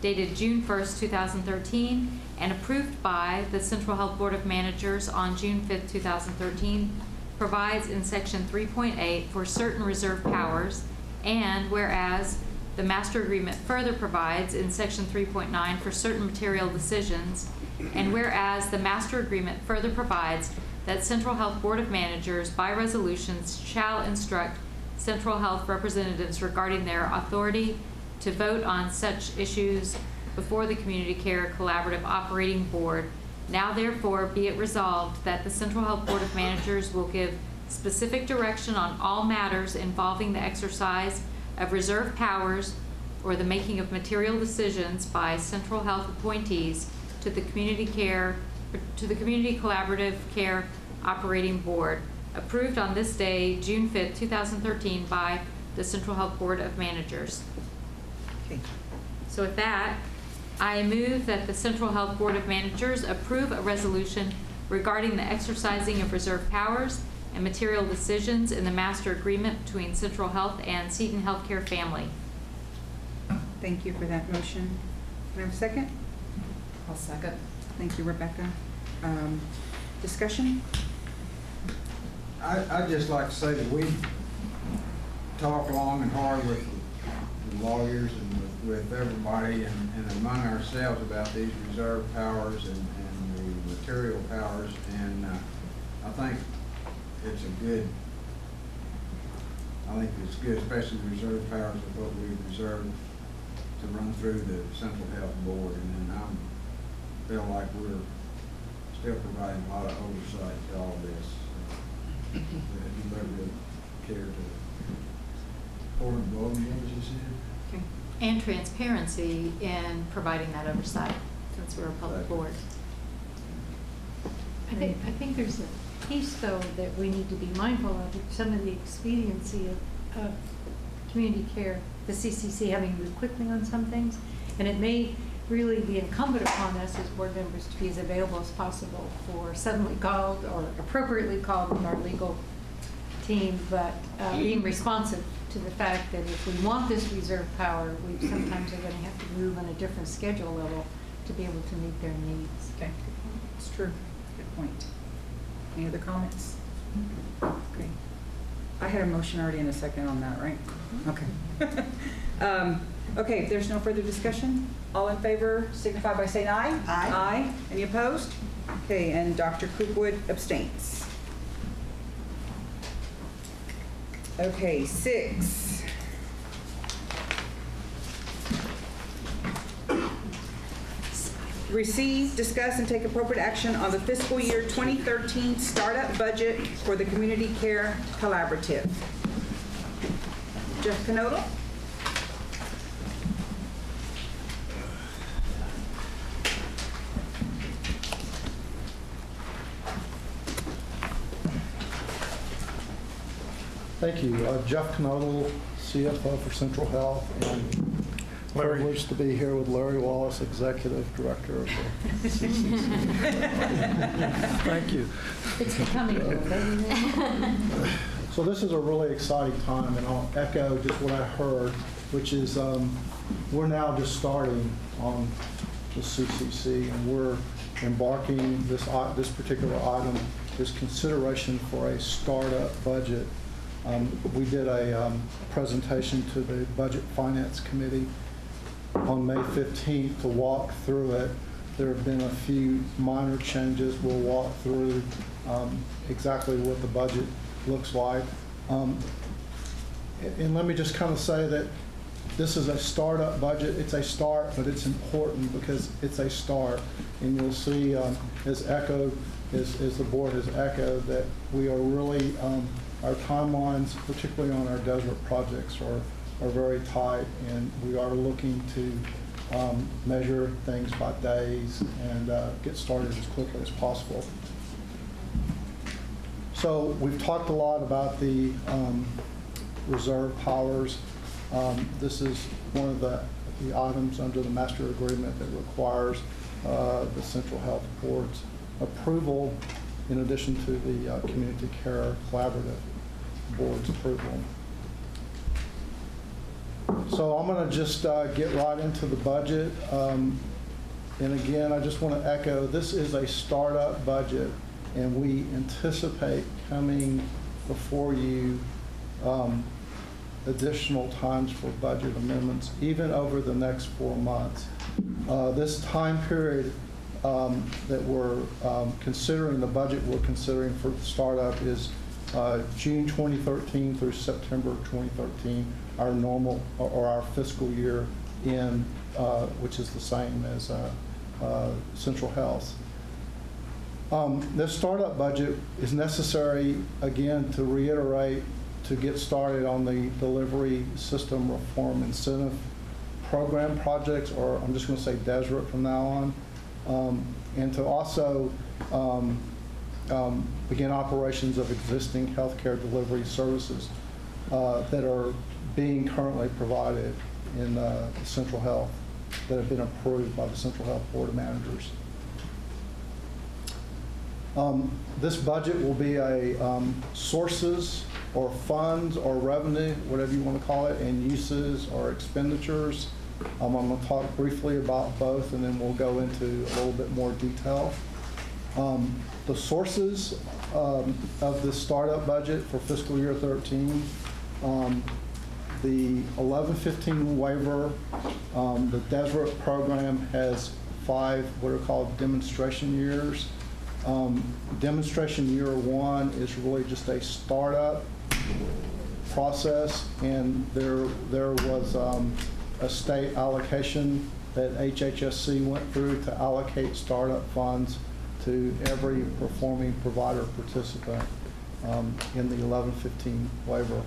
dated June 1st, 2013, and approved by the Central Health Board of Managers on June 5th, 2013, provides in section 3.8 for certain reserve powers, and whereas the master agreement further provides in section 3.9 for certain material decisions, and whereas the master agreement further provides that Central Health Board of Managers by resolutions shall instruct Central Health representatives regarding their authority to vote on such issues before the Community Care Collaborative Operating Board. Now therefore be it resolved that the Central Health Board of Managers will give specific direction on all matters involving the exercise of reserve powers or the making of material decisions by Central Health appointees to the Community Collaborative Care Operating Board, approved on this day, June 5th, 2013, by the Central Health Board of Managers.
Okay.
So with that, I move that the Central Health Board of Managers approve a resolution regarding the exercising of reserve powers and material decisions in the master agreement between Central Health and Seton Healthcare Family.
Thank you for that motion. Can I have a second?
I'll second.
Thank you, Rebecca. Discussion?
I'd just like to say that we talk long and hard with the lawyers and with everybody and among ourselves about these reserve powers and the material powers, and I think it's good, especially the reserve powers of what we reserve to run through the Central Health Board, and then I feel like we're still providing a lot of oversight to all this. If you ever care to forward voting, as you said.
Okay. And transparency in providing that oversight, since we're a public board.
I think there's a piece, though, that we need to be mindful of, some of the expediency of community care, the CCC having moved quickly on some things, and it may really be incumbent upon us as board members to be as available as possible for suddenly called or appropriately called with our legal team, but being responsive to the fact that if we want this reserve power, we sometimes are going to have to move on a different schedule level to be able to meet their needs.
Okay, it's true. Good point. Any other comments? Okay. I had a motion already in a second on that, right? Okay. Okay, if there's no further discussion, all in favor signify by saying aye. Aye. Aye. Any opposed? Okay, and Dr. Cookwood abstains. Okay, 6. Receive, discuss, and take appropriate action on the fiscal year 2013 startup budget for the Community Care Collaborative. Jeff Canodal?
Thank you. Jeff Knodel, CFO for Central Health, and privileged to be here with Larry Wallace, Executive Director of the CCC. Thank you.
It's becoming
So this is a really exciting time, and I'll echo just what I heard, which is we're now just starting on the CCC, and we're embarking this particular item is consideration for a startup budget. We did a presentation to the Budget Finance Committee on May 15th to walk through it. There have been a few minor changes. We'll walk through exactly what the budget looks like. And let me just kind of say that this is a startup budget. It's a start, but it's important because it's a start. And you'll see, as the board has echoed, that we are really our timelines, particularly on our desert projects, are very tight, and we are looking to measure things by days and get started as quickly as possible. So we've talked a lot about the reserve powers. This is one of the items under the master agreement that requires the Central Health Board's approval, in addition to the Community Care Collaborative Board's approval. So I'm going to just get right into the budget. And again, I just want to echo, this is a startup budget, and we anticipate coming before you additional times for budget amendments, even over the next 4 months. This time period that we're considering, the budget we're considering for the startup is June 2013 through September 2013, our normal or our fiscal year end, which is the same as Central Health. This startup budget is necessary, again, to reiterate, to get started on the delivery system reform incentive program projects, or I'm just going to say DESRIP from now on, and to also begin operations of existing healthcare delivery services that are being currently provided in Central Health that have been approved by the Central Health Board of Managers. This budget will be a sources or funds or revenue, whatever you want to call it, and uses or expenditures. I'm going to talk briefly about both, and then we'll go into a little bit more detail. The sources of this startup budget for fiscal year 13, the 11-15 waiver, the DESRIP program has 5 what are called demonstration years. Demonstration year 1 is really just a startup process, and there was a state allocation that HHSC went through to allocate startup funds to every performing provider participant in the 11-15 waiver.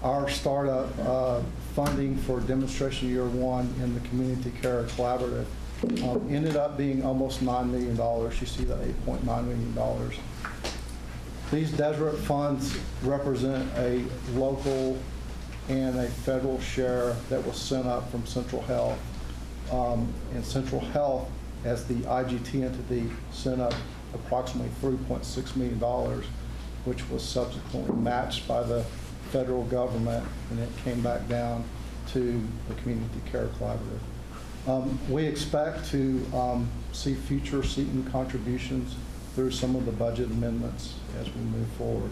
Our startup funding for demonstration year 1 in the Community Care Collaborative ended up being almost $9 million. You see the $8.9 million. These DESRIP funds represent a local and a federal share that was sent up from Central Health and Central Health, as the IGT entity, sent up approximately $3.6 million, which was subsequently matched by the federal government, and it came back down to the Community Care Collaborative. We expect to see future Seton contributions through some of the budget amendments as we move forward.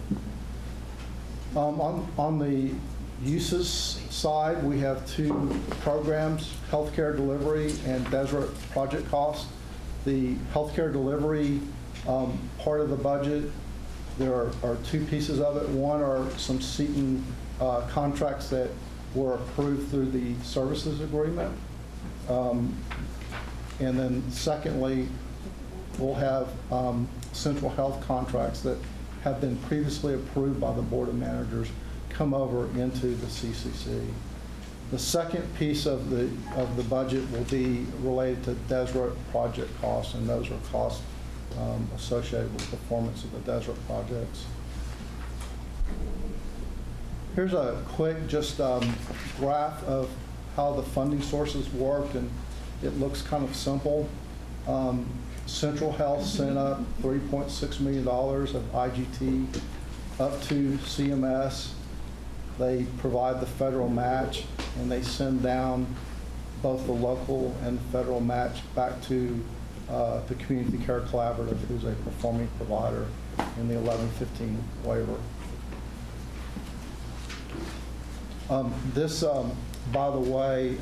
On the uses side, we have two programs, healthcare delivery and Deseret project costs. The healthcare delivery part of the budget, there are two pieces of it. One are some Seton contracts that were approved through the services agreement. And then secondly, we'll have Central Health contracts that have been previously approved by the Board of Managers come over into the CCC. The second piece of the budget will be related to Deseret project costs, and those are costs associated with performance of the Deseret projects. Here's a quick graph of how the funding sources worked, and it looks kind of simple. Central Health sent up $3.6 million of IGT up to CMS. They provide the federal match, and they send down both the local and federal match back to the Community Care Collaborative, who's a performing provider in the 1115 waiver. This, by the way,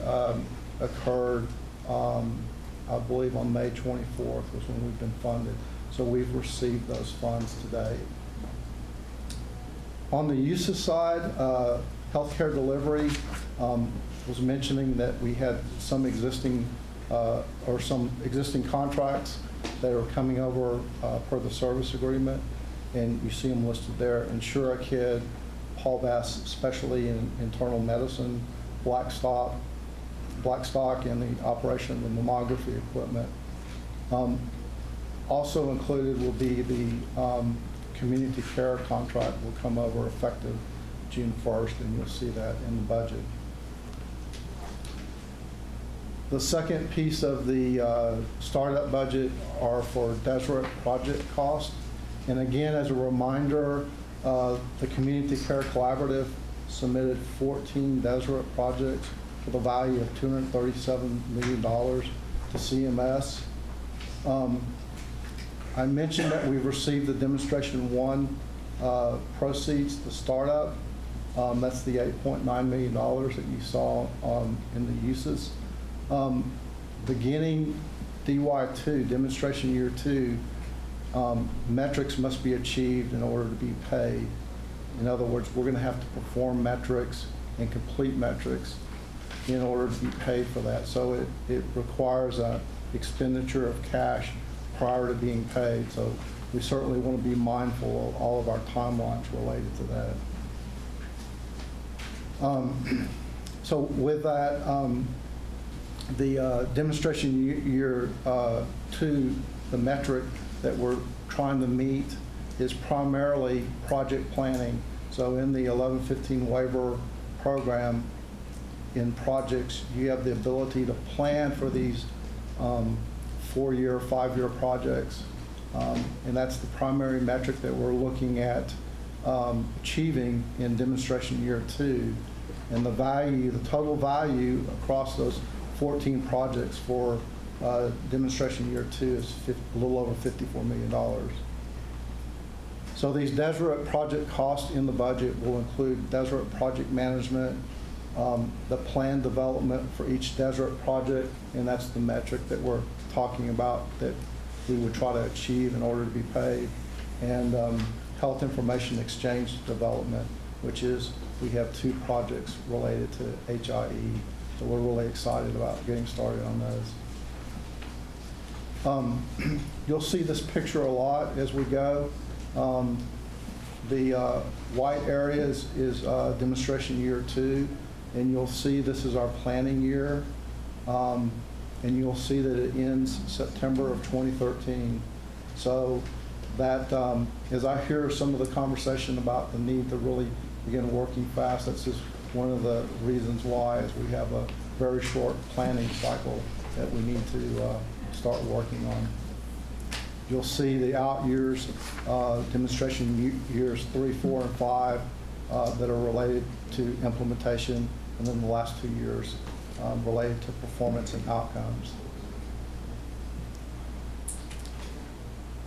occurred, I believe, on May 24th was when we've been funded. So we've received those funds today. On the uses side, healthcare delivery was mentioning that we had some existing contracts that are coming over per the service agreement, and you see them listed there. InsuraKid, Paul Bass Specialty in Internal Medicine, Blackstock, and the operation of the mammography equipment. Also included will be the community care contract will come over effective June 1st, and you'll see that in the budget. The second piece of the startup budget are for Deseret project costs. And again, as a reminder, the Community Care Collaborative submitted 14 Deseret projects with a value of $237 million to CMS. I mentioned that we've received the Demonstration 1 proceeds, the startup. That's the $8.9 million that you saw in the uses. Beginning DY2, Demonstration Year 2, metrics must be achieved in order to be paid. In other words, we're going to have to perform metrics and complete metrics in order to be paid for that. So it requires an expenditure of cash prior to being paid. So we certainly want to be mindful of all of our timelines related to that. So with that, the demonstration year 2, the metric that we're trying to meet is primarily project planning. So in the 1115 waiver program, in projects, you have the ability to plan for these 4-year, 5-year projects. And that's the primary metric that we're looking at achieving in demonstration year 2. And the value, the total value across those 14 projects for demonstration year 2 is a little over $54 million. So these Deseret project costs in the budget will include Deseret project management, the plan development for each Deseret project, and that's the metric that we're talking about that we would try to achieve in order to be paid, and health information exchange development, which is, we have 2 projects related to HIE, so we're really excited about getting started on those. You'll see this picture a lot as we go. The white area is demonstration year 2, and you'll see this is our planning year, and you'll see that it ends September of 2013. So that, as I hear some of the conversation about the need to really begin working fast, that's just one of the reasons why, is we have a very short planning cycle that we need to start working on. You'll see the out years, demonstration years 3, 4, and 5 that are related to implementation, and then the last 2 years related to performance and outcomes.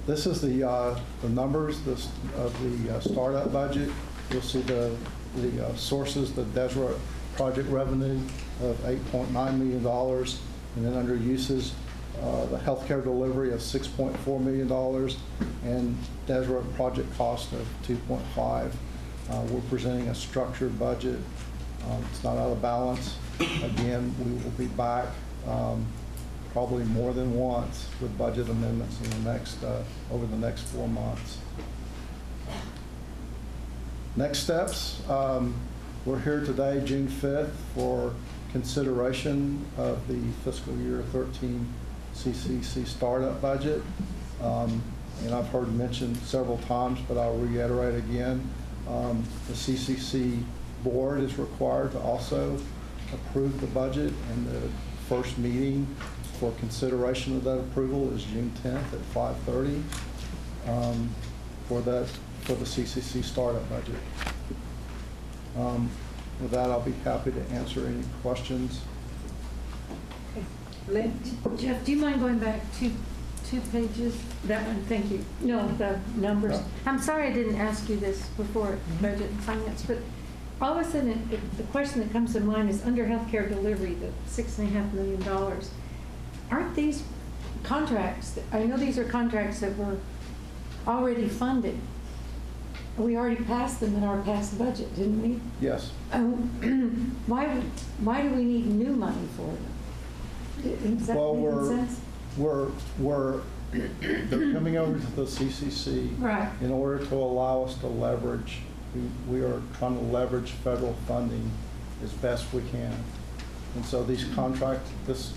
This is the numbers of the startup budget. You'll see the sources, the DESRA project revenue of $8.9 million, and then under uses, the healthcare delivery of $6.4 million, and DESRA project cost of $2.5. We're presenting a structured budget. It's not out of balance. Again, we will be back probably more than once with budget amendments in the next over the next 4 months. Next steps, we're here today, June 5th, for consideration of the fiscal year 13 CCC startup budget. And I've heard mentioned several times, but I'll reiterate again, the CCC board is required to also approve the budget, and the first meeting for consideration of that approval is June 10th at 5:30 for the CCC startup budget. With that, I'll be happy to answer any questions.
Lynn? Jeff, do you mind going back two pages? That one, thank you. No, the numbers.
No.
I'm sorry I didn't ask you this before budget and finance, but all of a sudden, the question that comes to mind is under healthcare delivery, the $6.5 million. Aren't these contracts, I know these are contracts that were already funded. We already passed them in our past budget, didn't we?
Yes.
Why do we need new money for them? Does that make sense?
They're coming over to the CCC
right.
in order to allow us to leverage. We are trying to leverage federal funding as best we can. And so this contract is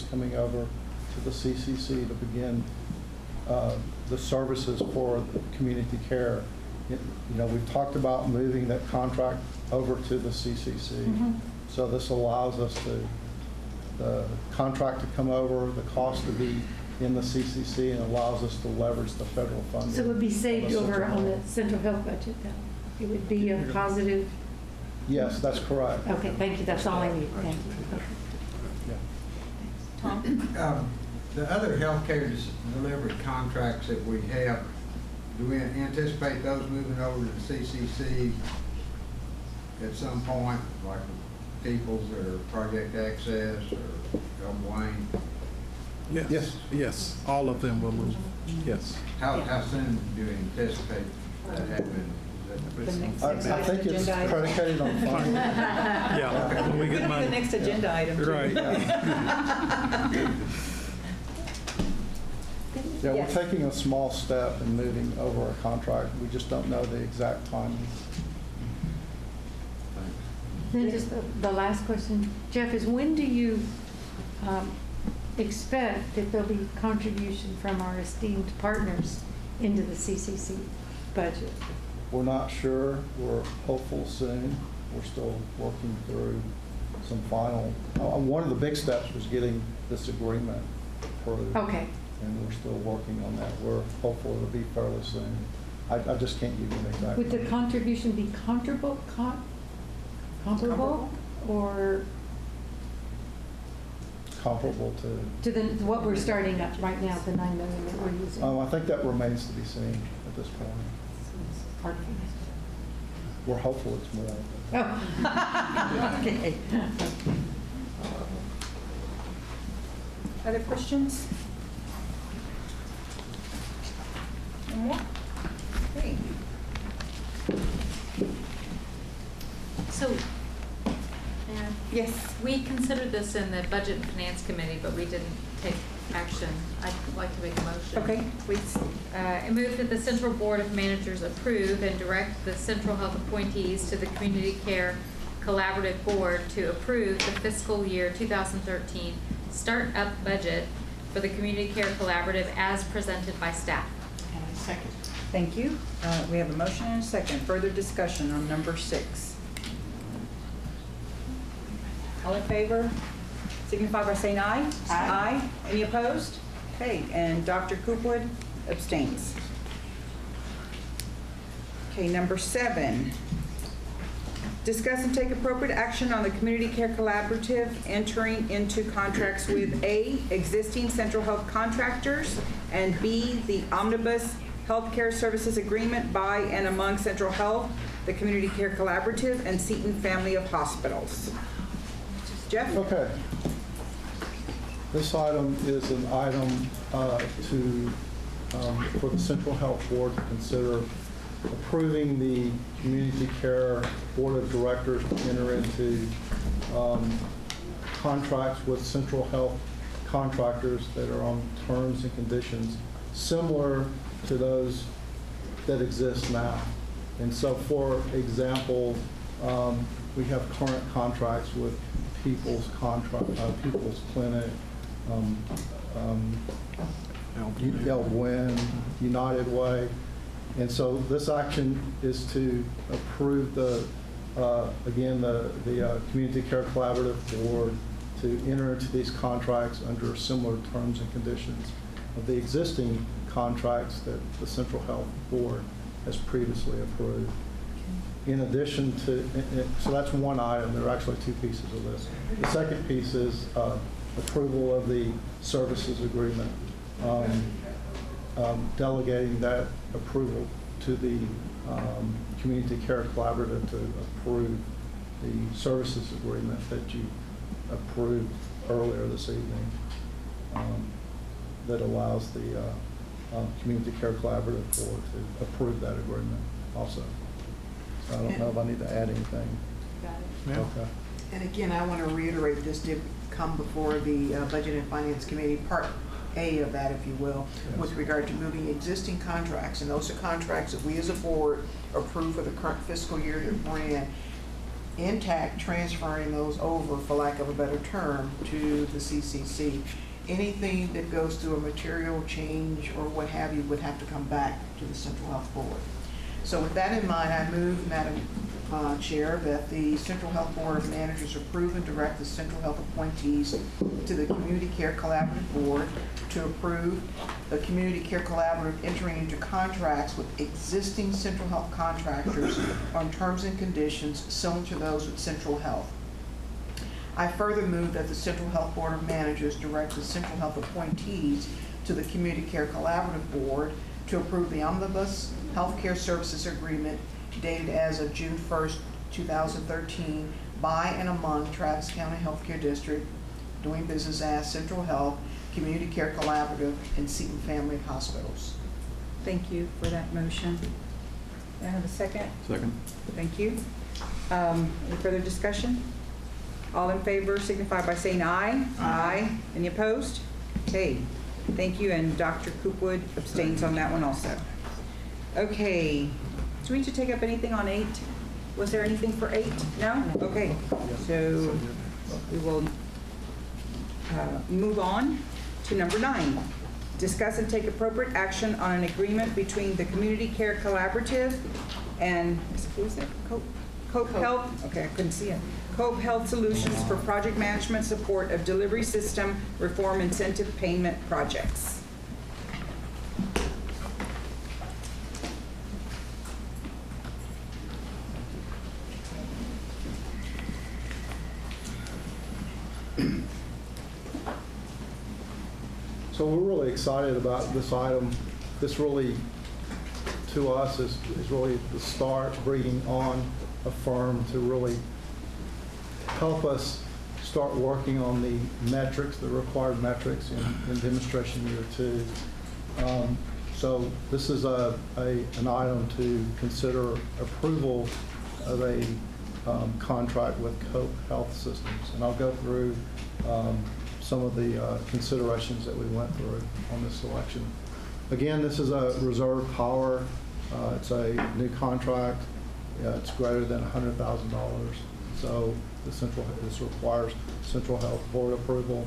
coming over to the CCC to begin the services for community care. We've talked about moving that contract over to the CCC.
Mm-hmm.
So this allows us the contract to come over, the cost to be in the CCC, and allows us to leverage the federal funding.
So it would be saved over on the central health budget, then? It would be a positive?
Yes, that's correct.
Okay, thank you. That's all I need. Thank you.
Tom? The other healthcare delivery contracts that we have, do we anticipate those moving over to the CCC at some point, like Peoples or Project Access or El Wayne?
Yes, all of them will move, yes.
How soon do you anticipate that happening?
I think it's predicated on funding.
Yeah, when we get money.
The next agenda item.
Right.
Yeah,
Yes.
we're taking a small step in moving over a contract. We just don't know the exact timing.
Then just the last question, Jeff, is when do you expect that there'll be contribution from our esteemed partners into the CCC budget?
We're not sure. We're hopeful soon. We're still working through some final. One of the big steps was getting this agreement approved.
Okay.
And we're still working on that. We're hopeful it'll be fairly soon. I just can't give you an exact.
Would the contribution be comparable or
comparable to
what we're starting up right now, the $9 million that we're using?
I think that remains to be seen at this point. We're hopeful it's more.
Oh. Okay.
Other questions? No more? Okay.
So,
yes,
we considered this in the Budget and Finance Committee, but we didn't take action. I'd like to make a motion.
Okay, please.
I move that the Central Board of Managers approve and direct the Central Health appointees to the Community Care Collaborative Board to approve the fiscal year 2013 start-up budget for the Community Care Collaborative as presented by staff.
And a second. Thank you. We have a motion and a second. Further discussion on number 6. All in favor? signify by saying aye. Aye. Any opposed? Okay, and Dr. Coopwood abstains. Okay, number 7. Discuss and take appropriate action on the Community Care Collaborative entering into contracts with A, existing Central Health contractors, and B, the Omnibus Healthcare Services Agreement by and among Central Health, the Community Care Collaborative, and Seton Family of Hospitals. Jeff?
Okay. This item is an item for the Central Health Board to consider approving the Community Care Board of Directors to enter into contracts with Central Health contractors that are on terms and conditions similar to those that exist now. And so, for example, we have current contracts with People's Clinic, Elwyn, United Way. And so this action is to approve the Community Care Collaborative Board to enter into these contracts under similar terms and conditions of the existing contracts that the Central Health Board has previously approved. In addition to, so that's one item. There are actually 2 pieces of this. The second piece is approval of the services agreement, delegating that approval to the Community Care Collaborative to approve the services agreement that you approved earlier this evening, that allows the Community Care Collaborative Board to approve that agreement also. So I don't know if I need to add anything.
Got it.
Yeah.
Okay.
And again, I want to reiterate, this did come before the Budget and Finance Committee, Part A of that, if you will, with regard to moving existing contracts. And those are contracts that we as a board approve for the current fiscal year that we're in, intact, transferring those over, for lack of a better term, to the CCC. Anything that goes through a material change or what have you would have to come back to the Central Health Board. So with that in mind, I move, Madam Chair, that the Central Health Board of Managers approve and direct the Central Health appointees to the Community Care Collaborative Board to approve the Community Care Collaborative entering into contracts with existing Central Health contractors on terms and conditions similar to those with Central Health. I further move that the Central Health Board of Managers direct the Central Health appointees to the Community Care Collaborative Board to approve the Omnibus Healthcare Services Agreement dated as of June 1st, 2013 by and among Travis County Healthcare District, doing business as Central Health, Community Care Collaborative, and Seton Family Hospitals.
Thank you for that motion. May I have a second?
Second.
Thank you. Any further discussion? All in favor signify by saying aye. Aye. Any opposed? Okay, thank you, and Dr. Coopwood abstains on that one also. Okay, do we need to take up anything on 8? Was there anything for 8? No? Okay, so we will move on to number 9. Discuss and take appropriate action on an agreement between the Community Care Collaborative and, what was it? Cope Health? Okay, I couldn't see it. Cope Health Solutions for project management support of delivery system reform incentive payment projects.
So we're really excited about this item. This really, to us, is really the start, bringing on a firm to really help us start working on the metrics, the required metrics in demonstration year 2. So this is an item to consider approval of a contract with Cope Health Systems. And I'll go through some of the considerations that we went through on this selection. Again, this is a reserve power. It's a new contract. It's greater than $100,000. So this requires Central Health Board approval.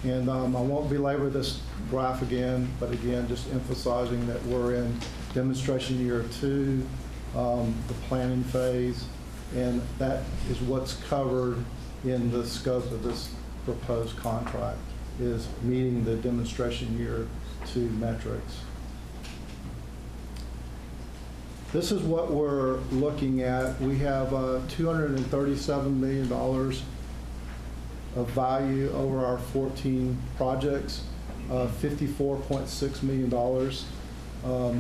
And I won't belabor this graph again, but again, just emphasizing that we're in demonstration year 2, the planning phase, and that is what's covered in the scope of this proposed contract is meeting the demonstration year 2 metrics. This is what we're looking at. We have $237 million of value over our 14 projects, $54.6 million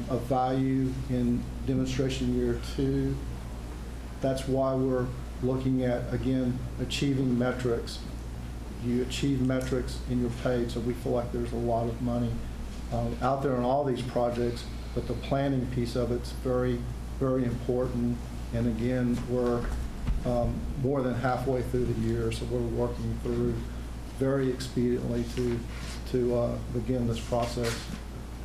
of value in demonstration year 2. That's why we're looking at, again, achieving metrics. You achieve metrics in your pay, so we feel like there's a lot of money out there on all these projects, but the planning piece of it's very, very important. And again, we're more than halfway through the year, so we're working through very expediently to begin this process.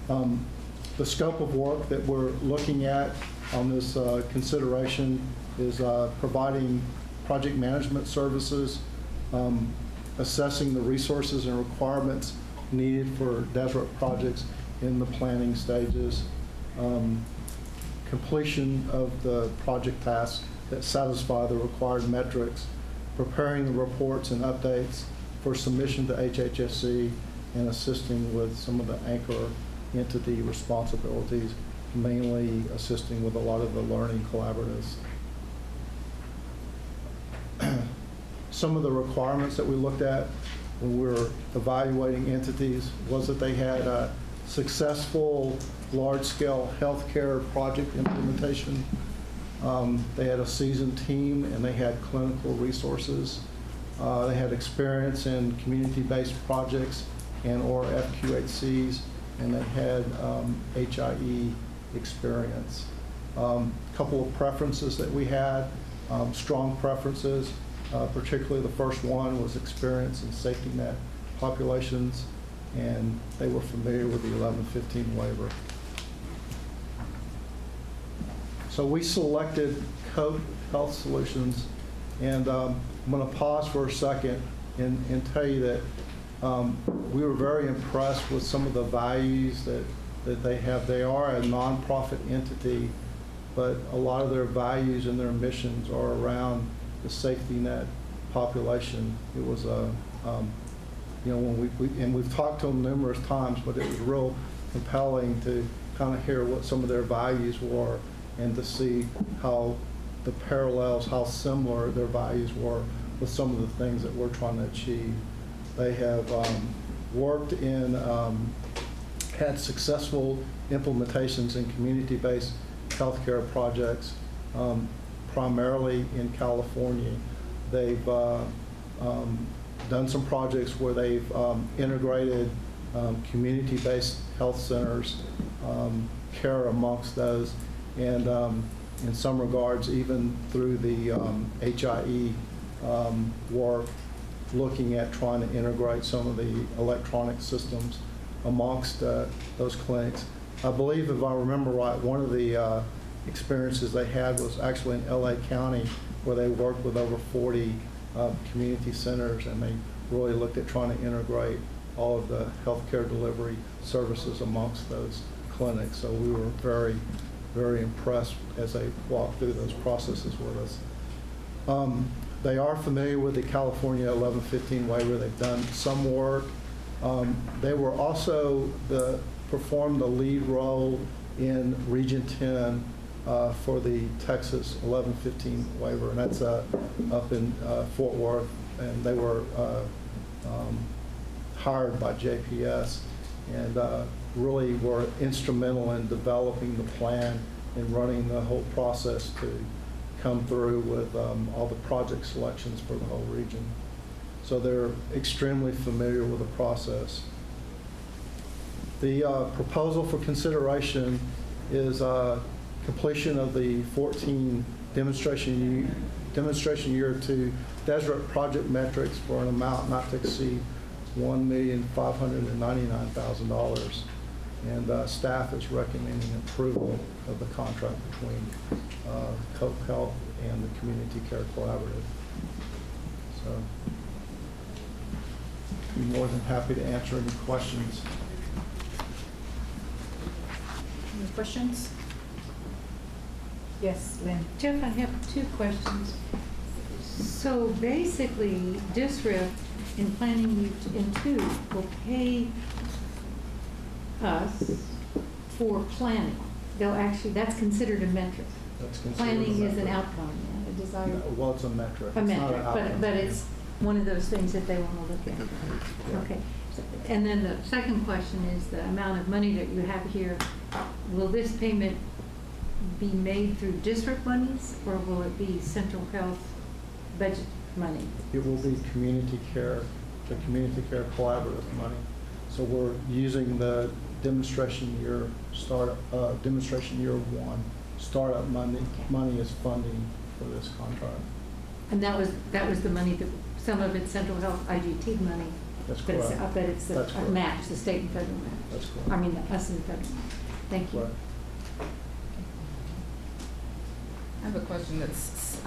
The scope of work that we're looking at on this consideration is providing project management services, assessing the resources and requirements needed for DSRIP projects in the planning stages, completion of the project tasks that satisfy the required metrics, preparing the reports and updates for submission to HHSC, and assisting with some of the anchor entity responsibilities, mainly assisting with a lot of the learning collaboratives. Some of the requirements that we looked at when we were evaluating entities was that they had a successful large-scale healthcare project implementation. They had a seasoned team and they had clinical resources. They had experience in community-based projects and or FQHCs, and they had HIE experience. Couple of preferences that we had, strong preferences, particularly the first one was experience in safety net populations, and they were familiar with the 1115 waiver. So we selected Cope Health Solutions, and I'm going to pause for a second and tell you that we were very impressed with some of the values that they have. They are a nonprofit entity, but a lot of their values and their missions are around the safety net population. It was a, you know, when we've talked to them numerous times, but it was real compelling to kind of hear what some of their values were and to see how the parallels, how similar their values were with some of the things that we're trying to achieve. They have worked in, had successful implementations in community-based healthcare projects, primarily in California. They've done some projects where they've integrated community-based health centers, care amongst those, and in some regards, even through the HIE work, looking at trying to integrate some of the electronic systems amongst those clinics. I believe, if I remember right, one of the experiences they had was actually in LA County, where they worked with over 40 community centers, and they really looked at trying to integrate all of the healthcare delivery services amongst those clinics. So we were very, very impressed as they walked through those processes with us. They are familiar with the California 1115 waiver. They've done some work. They were also performed the lead role in Region 10 for the Texas 1115 waiver, and that's up in Fort Worth, and they were hired by JPS and really were instrumental in developing the plan and running the whole process to come through with all the project selections for the whole region. So they're extremely familiar with the process. The proposal for consideration is completion of the 14 demonstration year 2 DSRIP project metrics for an amount not to exceed $1,599,000. And staff is recommending approval of the contract between Cope Health and the Community Care Collaborative. So I'd be more than happy to answer any questions.
Any questions? Yes, Lynn.
Jeff, I have two questions. So basically, DSRIP in planning, two will pay us for planning. They'll actually, that's considered a metric.
That's considered
Planning
a
is an
metric.
outcome, a desired.
Well, it's a metric.
A
It's not
metric,
an outcome.
but it's one of those things that they want to look at. Okay. And then the second question is the amount of money that you have here. Will this payment be made through district monies, or will it be central health budget money?
It will be community care, the community care collaborative money. So we're using the demonstration year demonstration year one startup money as funding for this contract.
And that was the money that, some of it's central health IGT money.
That's
but
correct.
I bet it's the
That's correct.
match, the state and federal match.
That's correct.
I mean, us and the federal match. Thank you.
Right.
I have a question that's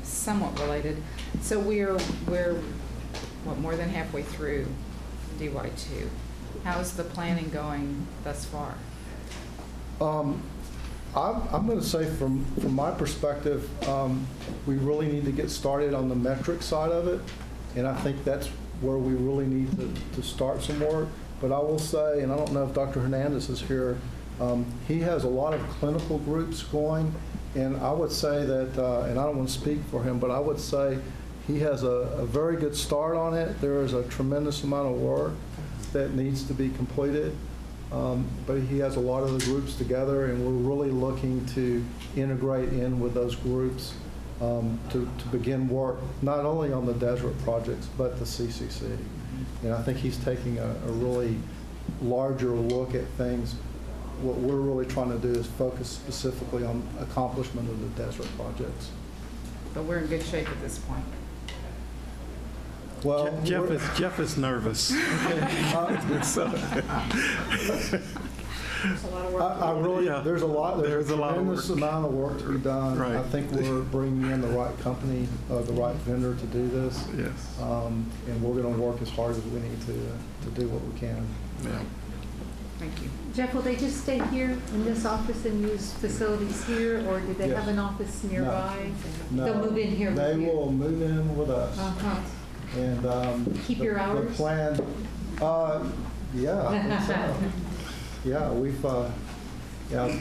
somewhat related. So we're what, more than halfway through DY2. How is the planning going thus far?
I'm going to say from my perspective, we really need to get started on the metric side of it, and I think that's where we really need to start some work. But I will say, and I don't know if Dr. Hernandez is here, he has a lot of clinical groups going, and I would say that, and I don't want to speak for him, but I would say he has a very good start on it. There is a tremendous amount of work that needs to be completed. But he has a lot of the groups together, and we're really looking to integrate in with those groups to begin work, not only on the Deseret projects, but the CCC. And I think he's taking a really larger look at things. What we're really trying to do is focus specifically on accomplishment of the Deseret projects.
But we're in good shape at this point.
Well,
Jeff is nervous. So-
There's a tremendous amount of work to be done.
Right.
I think we're bringing in the right company, the right vendor to do this.
Yes.
And we're going to work as hard as we need to do what we can.
Yeah.
Thank you.
Jeff, will they just stay here in this office and use facilities here, or do they
Yes.
have an office nearby?
No,
They'll move in here with
They
you?
will move in with us.
Uh-huh.
And
Keep your hours?
The plan, yeah, I think so. Yeah,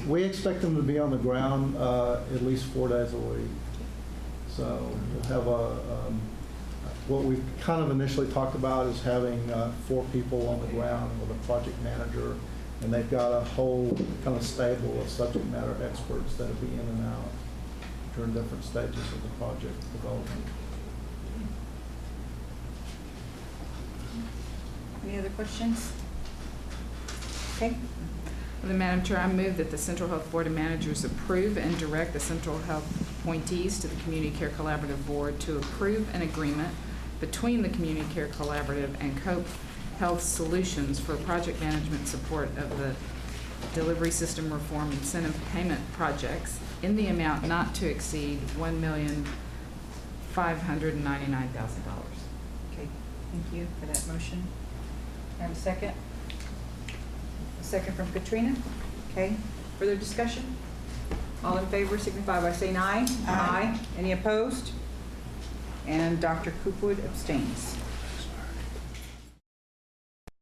we expect them to be on the ground at least 4 days a week. So we'll have what we've kind of initially talked about is having 4 people on the ground with a project manager, and they've got a whole kind of stable of subject matter experts that'll be in and out during different stages of the project development.
Any other questions? Okay. Well, then, Madam Chair, I move that the Central Health Board of Managers approve and direct the Central Health appointees to the Community Care Collaborative Board to approve an agreement between the Community Care Collaborative and Cope Health Solutions for project management support of the Delivery System Reform Incentive Payment Projects in the amount not to exceed $1,599,000. Okay, thank you for that motion. I have a second? A second from Katrina? Okay, further discussion? All in favor signify by saying aye. Aye. Any opposed? And Dr. Coopwood abstains.